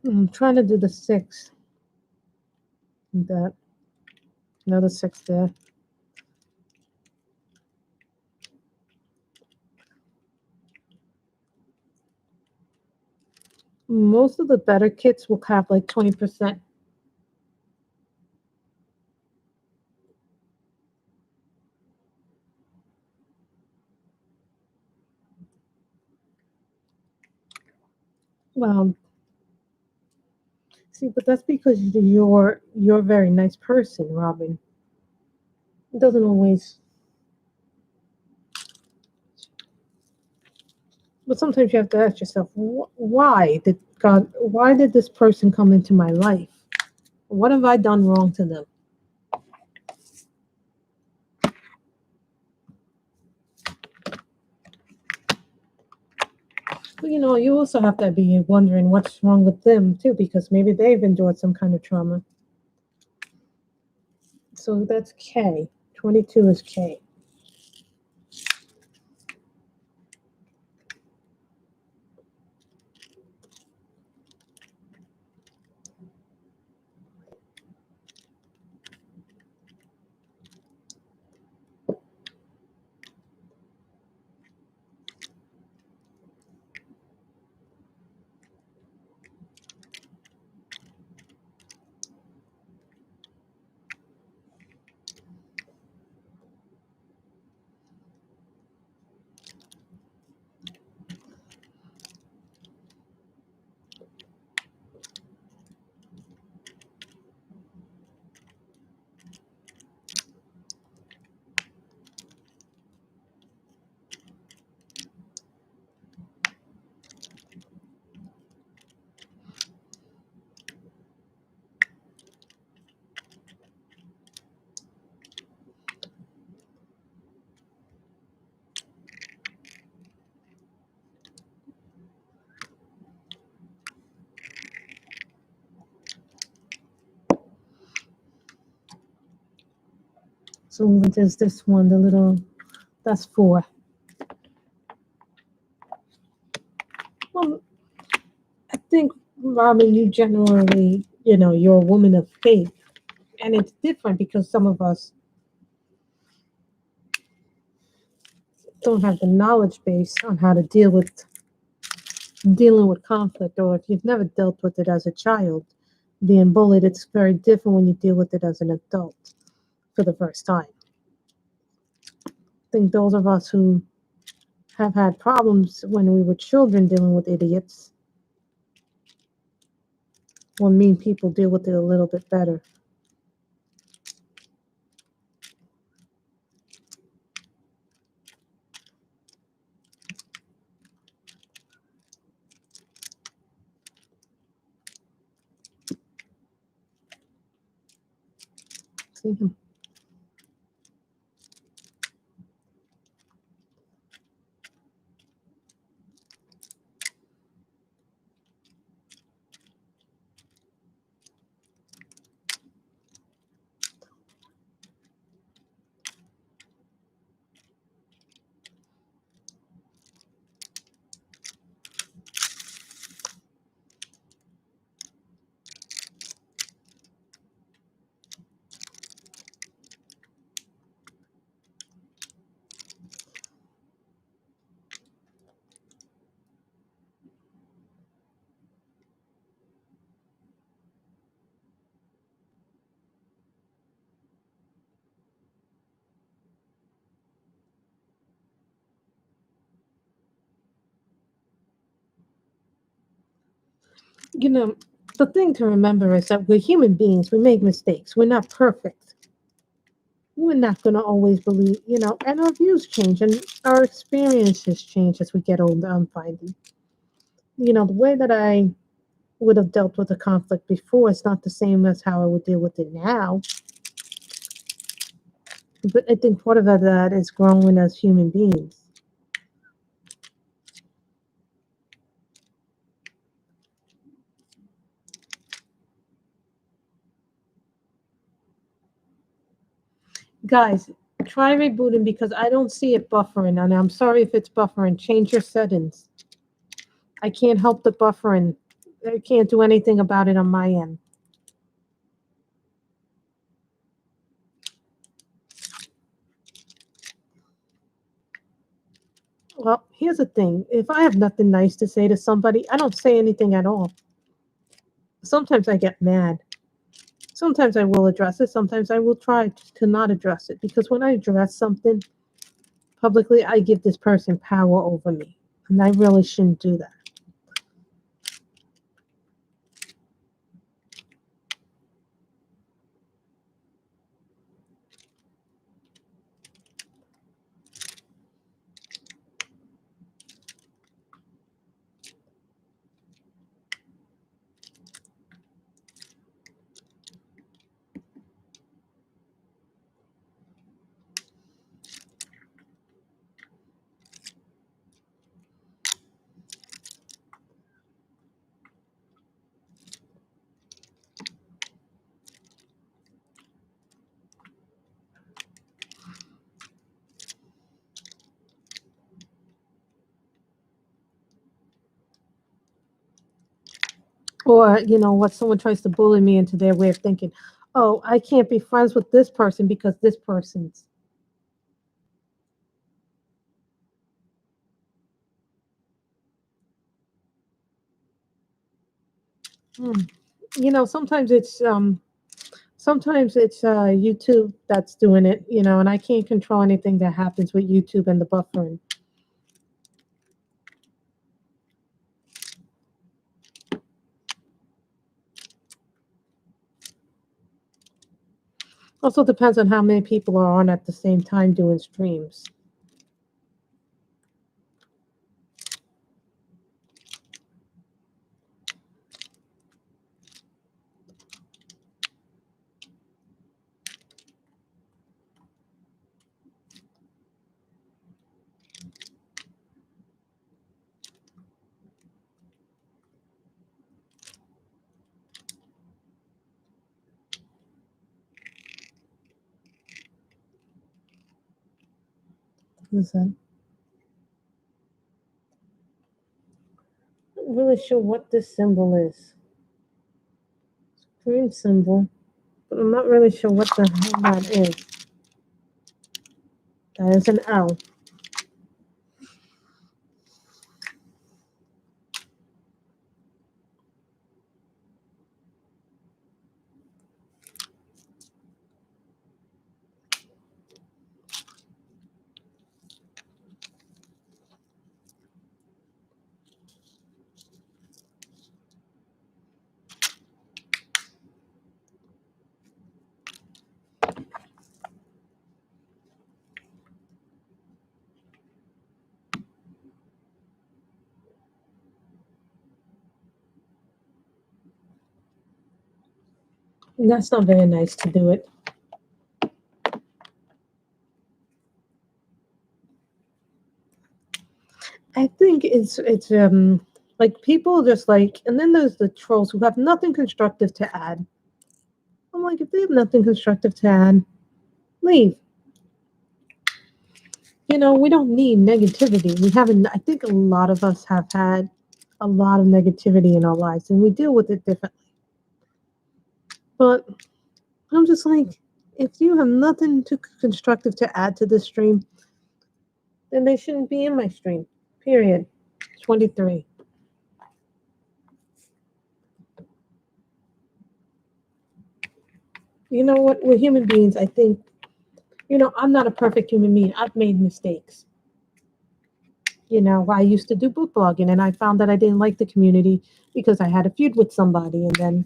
I'm trying to do the 6. That. Another 6 there. Most of the better kits will have like 20%. See, but that's because you're a very nice person, Robin. It doesn't always. But sometimes you have to ask yourself, why did this person come into my life? What have I done wrong to them? But you know, you also have to be wondering what's wrong with them too, because maybe they've endured some kind of trauma. So that's K. 22 is K. So there's this one, the little, that's 4. Well, I think, Robin, you generally, you're a woman of faith. And it's different because some of us don't have the knowledge base on how to dealing with conflict, or if you've never dealt with it as a child, being bullied, it's very different when you deal with it as an adult for the first time. I think those of us who have had problems when we were children dealing with idiots or mean people deal with it a little bit better. See him. You know, the thing to remember is that we're human beings. We make mistakes. We're not perfect. We're not going to always believe, and our views change and our experiences change as we get older, I'm finding. The way that I would have dealt with a conflict before is not the same as how I would deal with it now. But I think part of that is growing as human beings. Guys, try rebooting because I don't see it buffering. And I'm sorry if it's buffering. Change your settings. I can't help the buffering. I can't do anything about it on my end. Well, here's the thing. If I have nothing nice to say to somebody, I don't say anything at all. Sometimes I get mad. Sometimes I will address it. Sometimes I will try to not address it. Because when I address something publicly, I give this person power over me. And I really shouldn't do that. Or, what someone tries to bully me into their way of thinking. Oh, I can't be friends with this person because this person's. Hmm. Sometimes it's YouTube that's doing it, and I can't control anything that happens with YouTube and the buffering. Also depends on how many people are on at the same time doing streams. What's that? Not really sure what this symbol is. Green symbol, but I'm not really sure what the hell that is. That is an L. And that's not very nice to do it. I think it's like people just like, and then there's the trolls who have nothing constructive to add. I'm like, if they have nothing constructive to add, leave. You know, we don't need negativity. We haven't, I think a lot of us have had a lot of negativity in our lives and we deal with it differently. But I'm just like, if you have nothing to constructive to add to this stream, then they shouldn't be in my stream. Period. 23. You know what? We're human beings. I think, you know, I'm not a perfect human being. I've made mistakes. You know, I used to do book blogging and I found that I didn't like the community because I had a feud with somebody, and then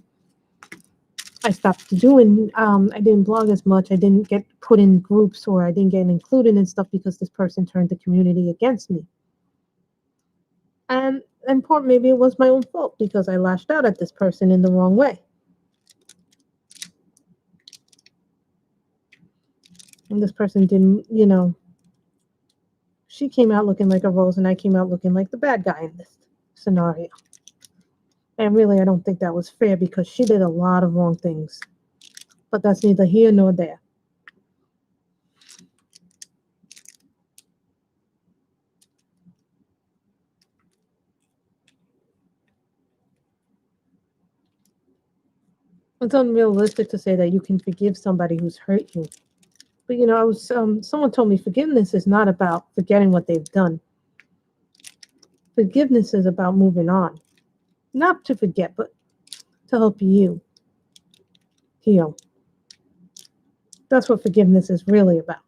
I stopped doing, I didn't blog as much. I didn't get put in groups, or I didn't get included in stuff because this person turned the community against me. And in part, maybe it was my own fault because I lashed out at this person in the wrong way. And this person didn't, you know, she came out looking like a rose and I came out looking like the bad guy in this scenario. And really, I don't think that was fair because she did a lot of wrong things. But that's neither here nor there. It's unrealistic to say that you can forgive somebody who's hurt you. But you know, I was someone told me forgiveness is not about forgetting what they've done. Forgiveness is about moving on. Not to forget, but to help you heal. That's what forgiveness is really about.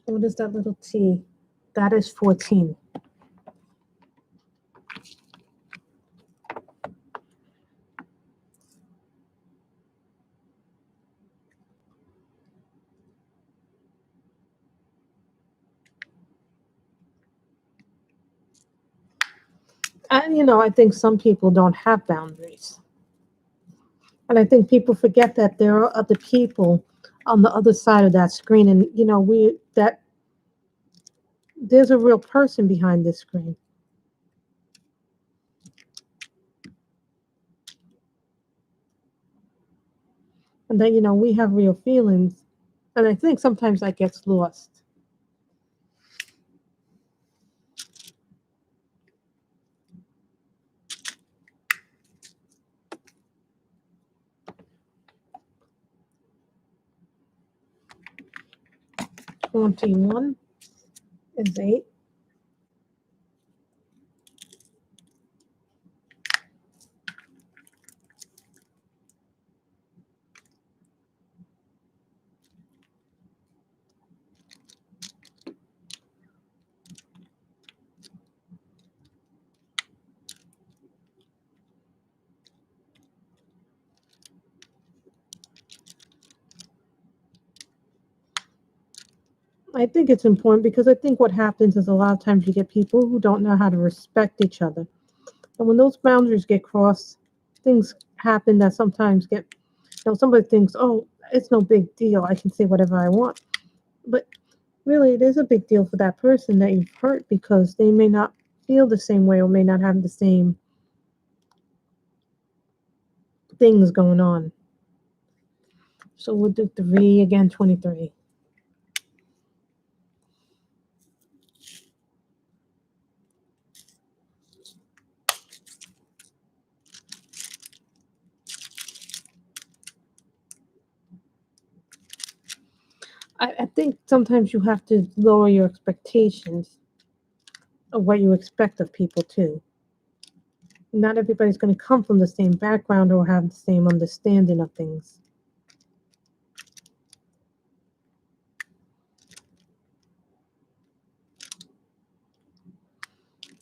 What is that little T? That is 14. And you know, I think some people don't have boundaries. And I think people forget that there are other people on the other side of that screen, and you know, that there's a real person behind this screen. And that, you know, we have real feelings. And I think sometimes that gets lost. "21" is 8. I think it's important because I think what happens is a lot of times you get people who don't know how to respect each other. And when those boundaries get crossed, things happen that sometimes get, somebody thinks, oh, it's no big deal. I can say whatever I want. But really, it is a big deal for that person that you've hurt because they may not feel the same way or may not have the same things going on. So we'll do 3 again, 23. I think sometimes you have to lower your expectations of what you expect of people too. Not everybody's going to come from the same background or have the same understanding of things.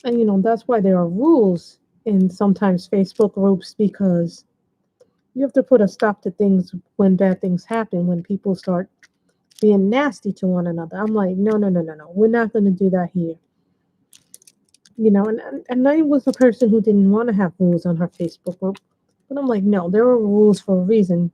And that's why there are rules in sometimes Facebook groups because you have to put a stop to things when bad things happen, when people start being nasty to one another. I'm like, no, no, no, no, no. We're not going to do that here. And I was a person who didn't want to have rules on her Facebook group. But I'm like, no, there are rules for a reason.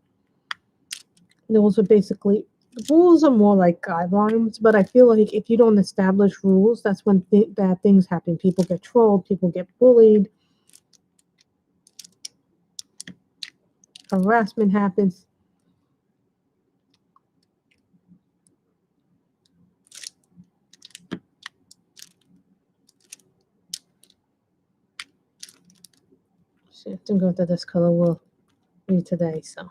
Those are basically, rules are more like guidelines, but I feel like if you don't establish rules, that's when bad things happen. People get trolled, people get bullied, harassment happens. So I have to go to this color we'll read today. So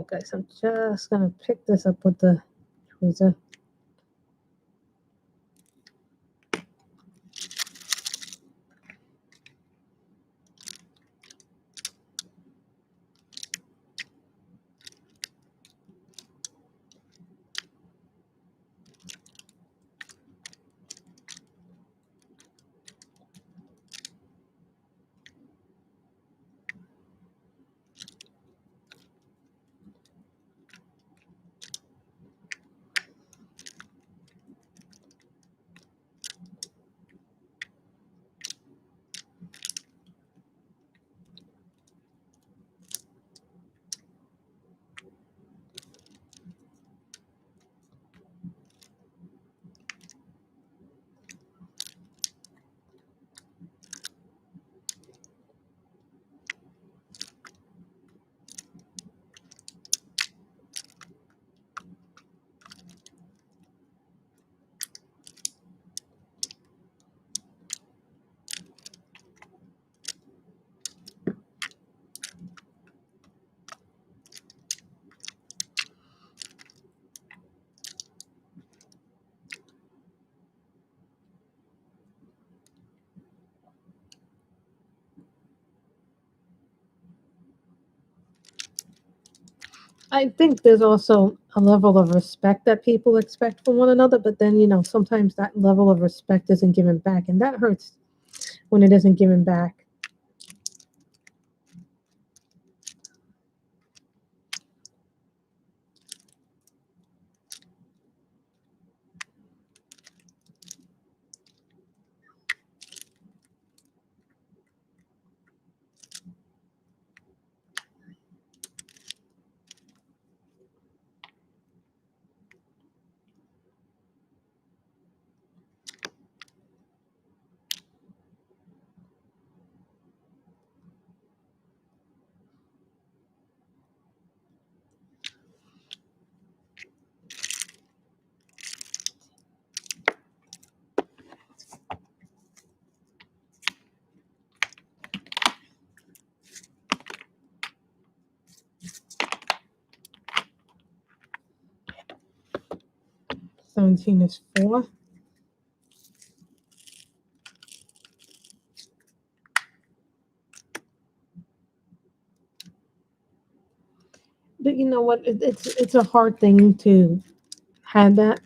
guys, I'm just gonna pick this up with the tweezer. I think there's also a level of respect that people expect from one another, but then sometimes that level of respect isn't given back, and that hurts when it isn't given back. Seventeen is 4. But you know what? It's a hard thing to had that.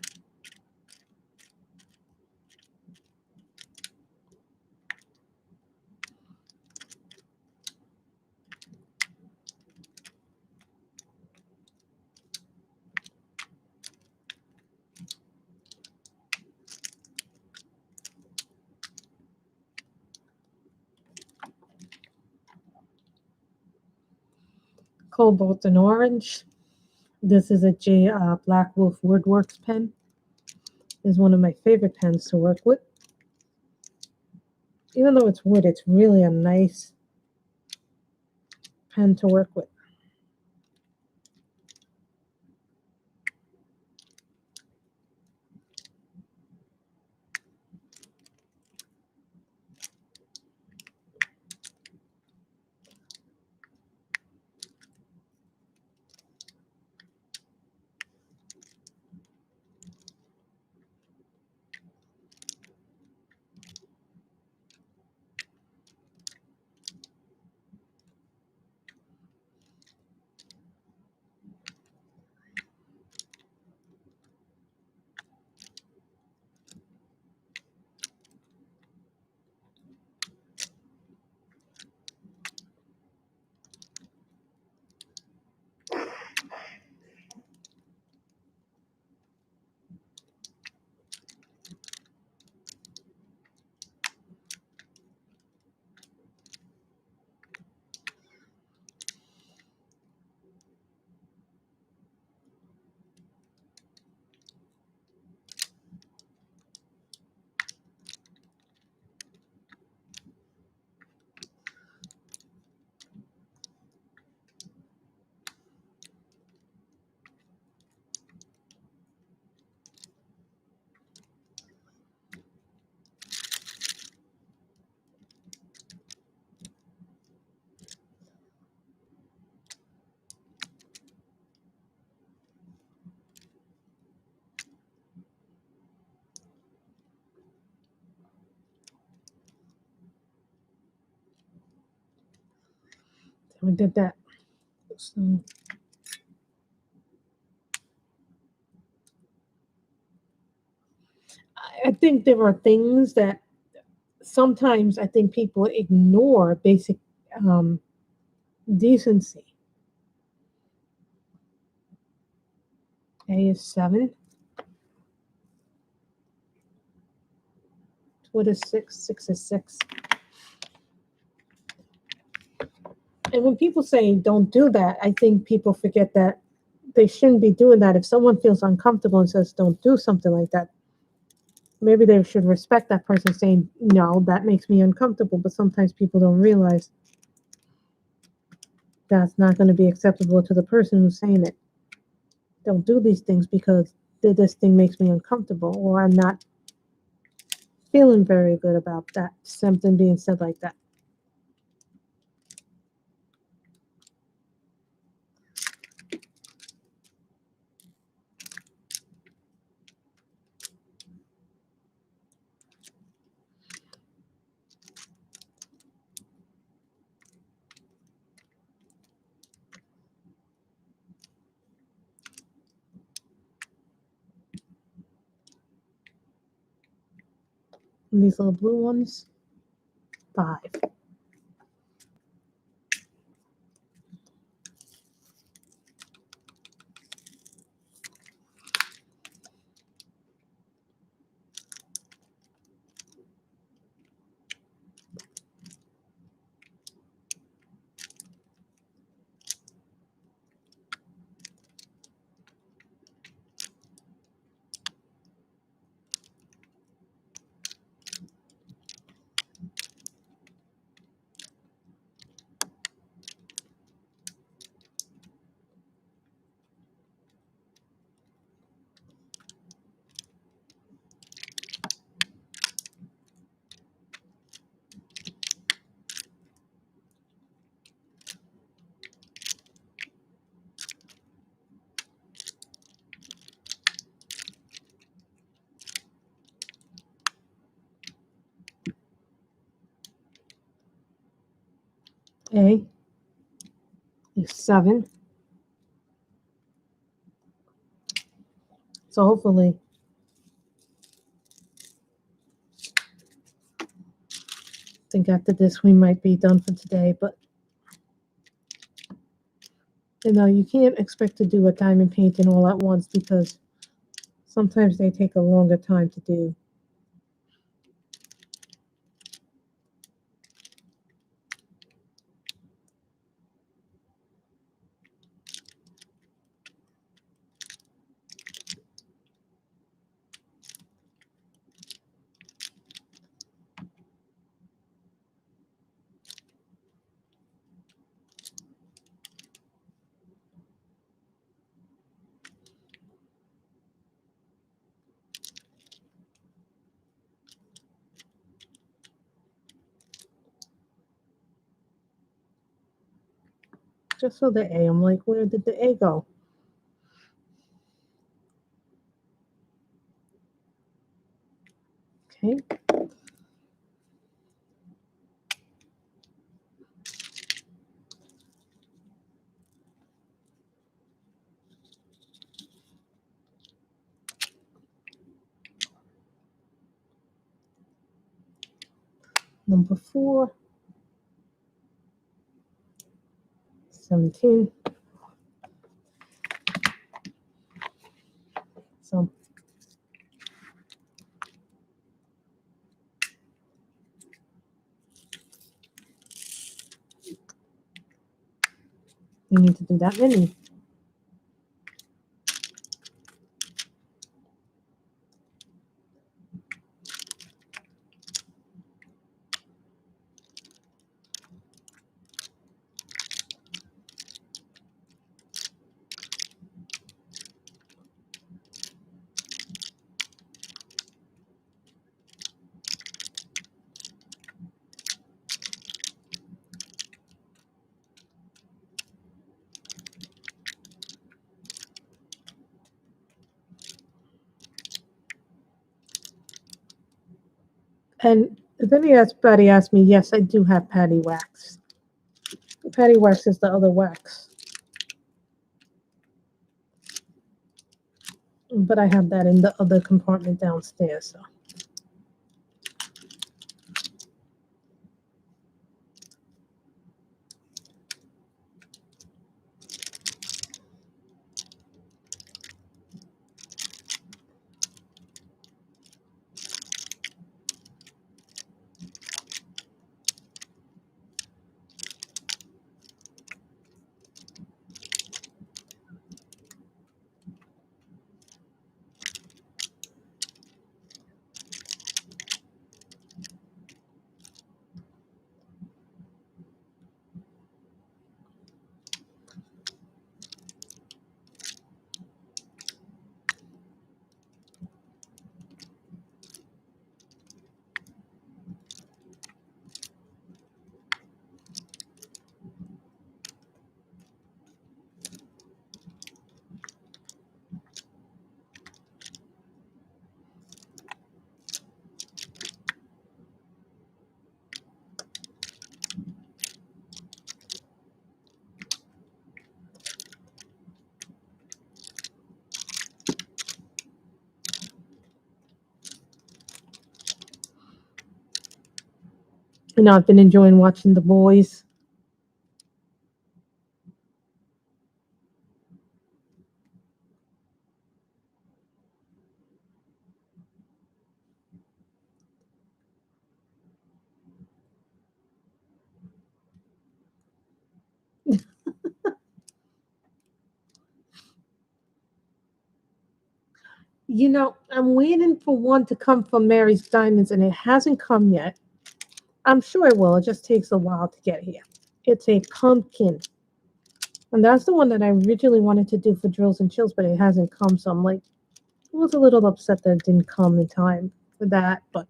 Cobalt and orange. This is a Black Wolf Woodworks pen. Is one of my favorite pens to work with. Even though it's wood, it's really a nice pen to work with. We did that. So, I think there are things that sometimes I think people ignore basic decency. A is 7. What is 6? 6 is 6. And when people say don't do that, I think people forget that they shouldn't be doing that. If someone feels uncomfortable and says don't do something like that, maybe they should respect that person saying, no, that makes me uncomfortable. But sometimes people don't realize that's not going to be acceptable to the person who's saying it. Don't do these things because this thing makes me uncomfortable, or I'm not feeling very good about that, something being said like that. And these little blue ones, 5. A is 7. So hopefully, I think after this we might be done for today. But you know, you can't expect to do a diamond painting all at once because sometimes they take a longer time to do. Just so the A, I'm like, where did the A go? Okay. Number 4, 17. So you need to do that many. And if anybody asks me, yes, I do have patty wax. Patty wax is the other wax. But I have that in the other compartment downstairs. So. You know, I've been enjoying watching the boys. You know, I'm waiting for one to come from Mary's Diamonds, and it hasn't come yet. I'm sure it will. It just takes a while to get here. It's a pumpkin. And that's the one that I originally wanted to do for Drills and Chills, but it hasn't come. So I'm like, I was a little upset that it didn't come in time for that, but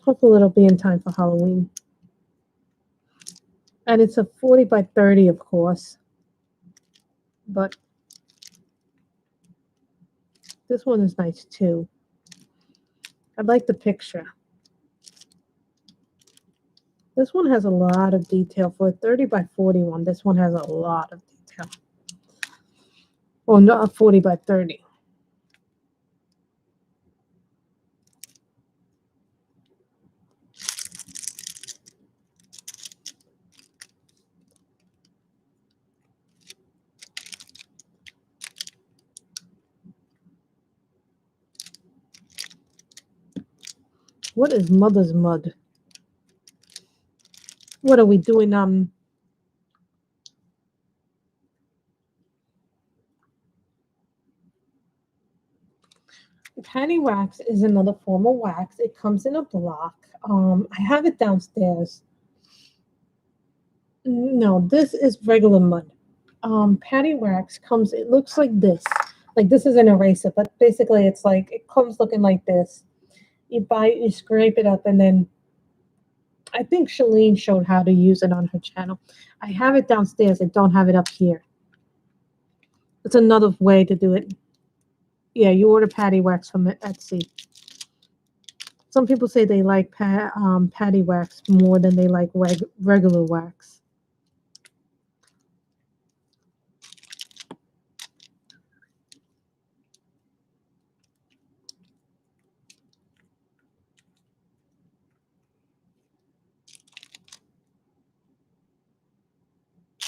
hopefully it'll be in time for Halloween. And it's a 40 by 30, of course. But this one is nice too. I like the picture. This one has a lot of detail. For a 30 by 40 one, this one has a lot of detail. Well, not a 40 by 30. What is mother's mud? What are we doing? Patty wax is another form of wax. It comes in a block. I have it downstairs. No, this is regular mud. Patty wax comes, it looks like this. Like this is an eraser, but basically it's like, it comes looking like this. You buy it, you scrape it up, and then I think Shalene showed how to use it on her channel. I have it downstairs. I don't have it up here. It's another way to do it. Yeah, you order patty wax from Etsy. Some people say they like patty wax more than they like regular wax.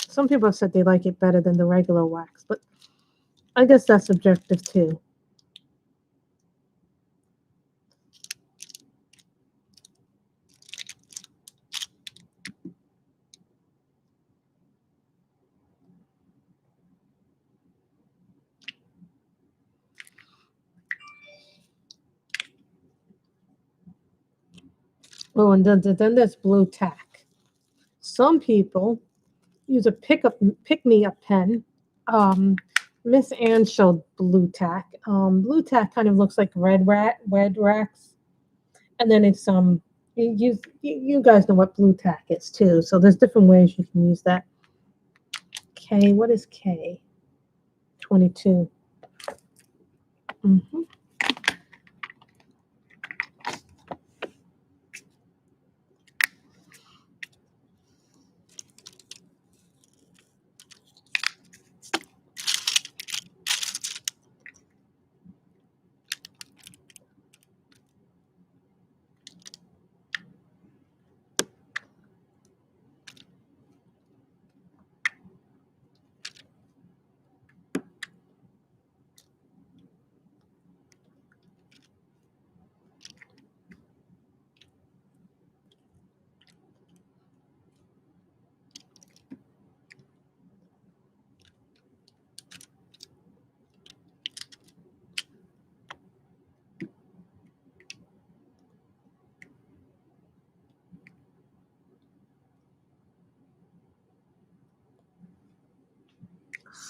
Some people have said they like it better than the regular wax, but I guess that's subjective too. Oh, and then there's blue tack. Some people use a pick-me-up pen. Miss Ann showed blue tack. Blue tack kind of looks like red wax, and then it's you guys know what blue tack is too. So there's different ways you can use that. K, what is K? 22. Mm-hmm.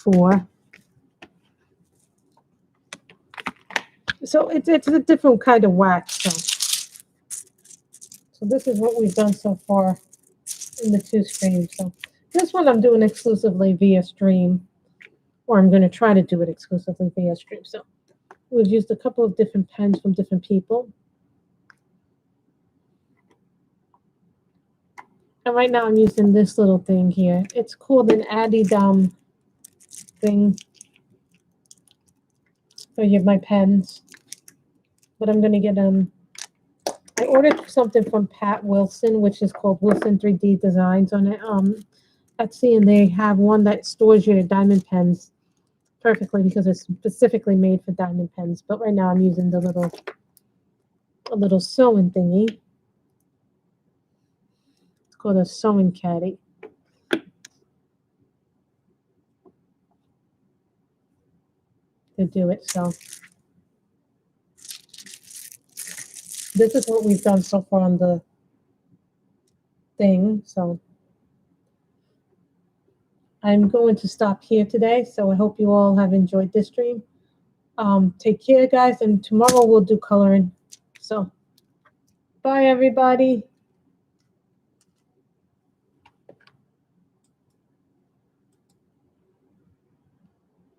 Four. So it's a different kind of wax. So this is what we've done so far in the 2 streams. So this one I'm doing exclusively via stream, or I'm going to try to do it exclusively via stream. So we've used a couple of different pens from different people. And right now I'm using this little thing here. It's called an Addy thing for my pens. But I'm going to get I ordered something from Pat Wilson, which is called Wilson 3D Designs on it. Etsy, and they have one that stores your diamond pens perfectly because it's specifically made for diamond pens. But right now I'm using a little sewing thingy. It's called a sewing caddy. To do it. So this is what we've done so far on the thing. So I'm going to stop here today. So I hope you all have enjoyed this stream. Take care, guys, and tomorrow we'll do coloring. So bye, everybody.